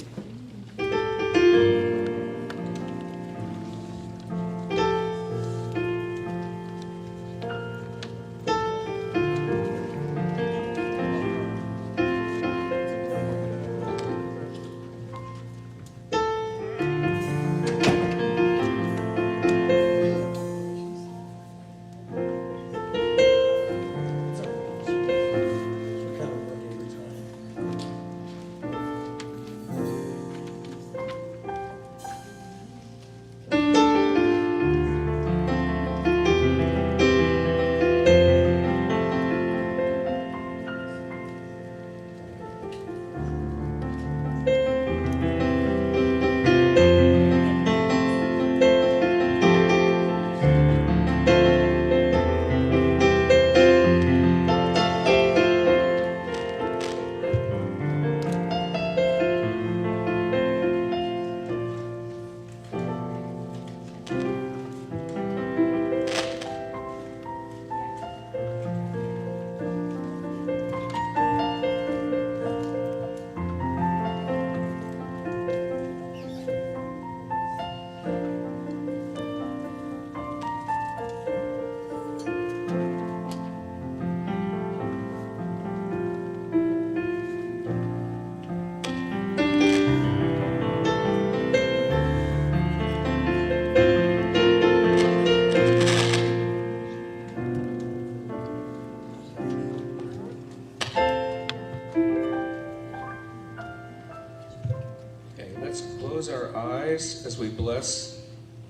Our eyes as we bless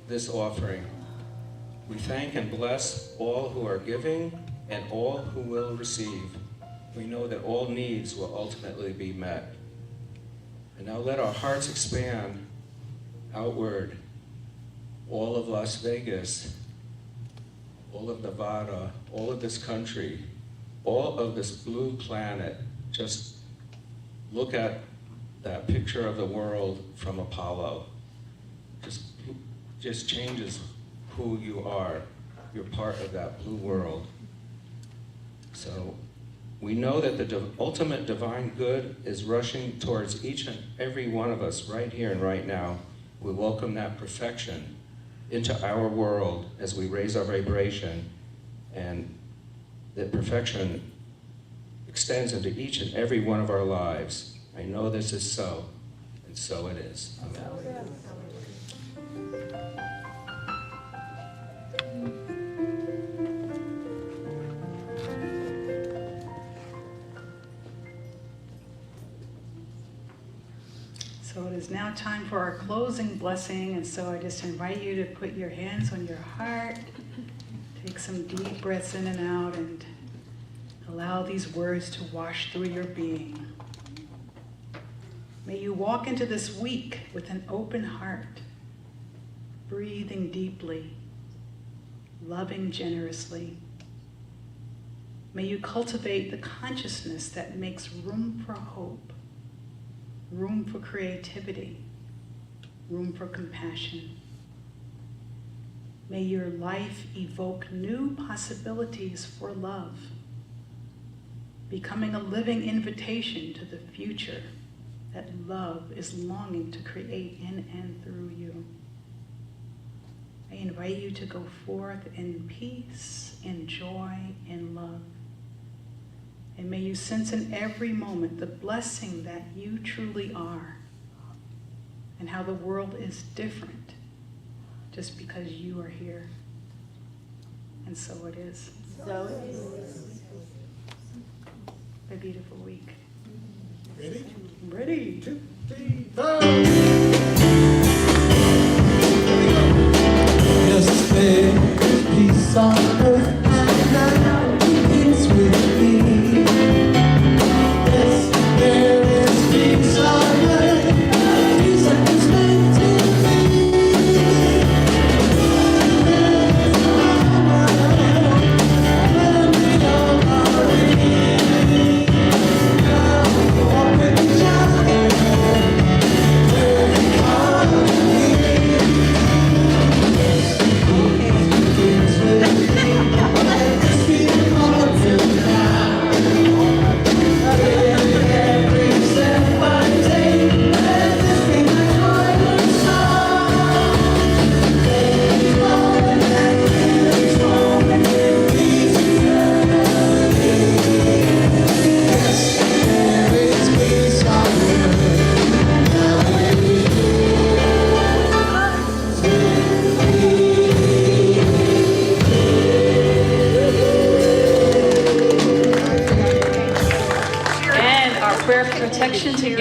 this offering. We thank and bless all who are giving and all who will receive. We know that all needs will ultimately be met. And now let our hearts expand outward. All of Las Vegas, all of Nevada, all of this country, all of this blue planet. Just look at that picture of the world from Apollo. Just changes who you are. You're part of that blue world. So we know that the ultimate divine good is rushing towards each and every one of us right here and right now. We welcome that perfection into our world as we raise our vibration, and that perfection extends into each and every one of our lives. I know this is so, and so it is. Amen. So it is now time for our closing blessing, and so I just invite you to put your hands on your heart, take some deep breaths in and out, and allow these words to wash through your being. May you walk into this week with an open heart, breathing deeply, loving generously. May you cultivate the consciousness that makes room for hope, room for creativity, room for compassion. May your life evoke new possibilities for love, becoming a living invitation to the future that love is longing to create in and through you. I invite you to go forth in peace, in joy, in love. And may you sense in every moment the blessing that you truly are, and how the world is different just because you are here. And so it is. So it is. A beautiful week. Ready? I'm ready. 2, 3, 4. Yes, there is peace on earth, and now it's with me. Yes, there is peace on earth.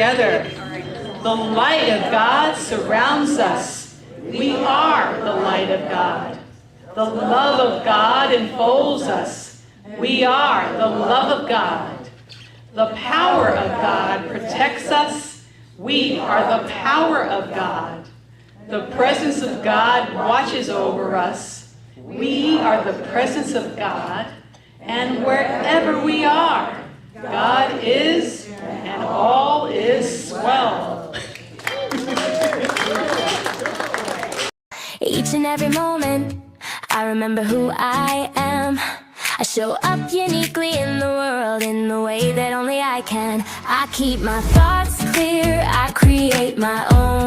together. The light of God surrounds us. We are the light of God. The love of God enfolds us. We are the love of God. The power of God protects us. We are the power of God. The presence of God watches over us. We are the presence of God. And wherever we are, God is, and all is swell. Each and every moment, I remember who I am. I show up uniquely in the world in the way that only I can. I keep my thoughts clear, I create my own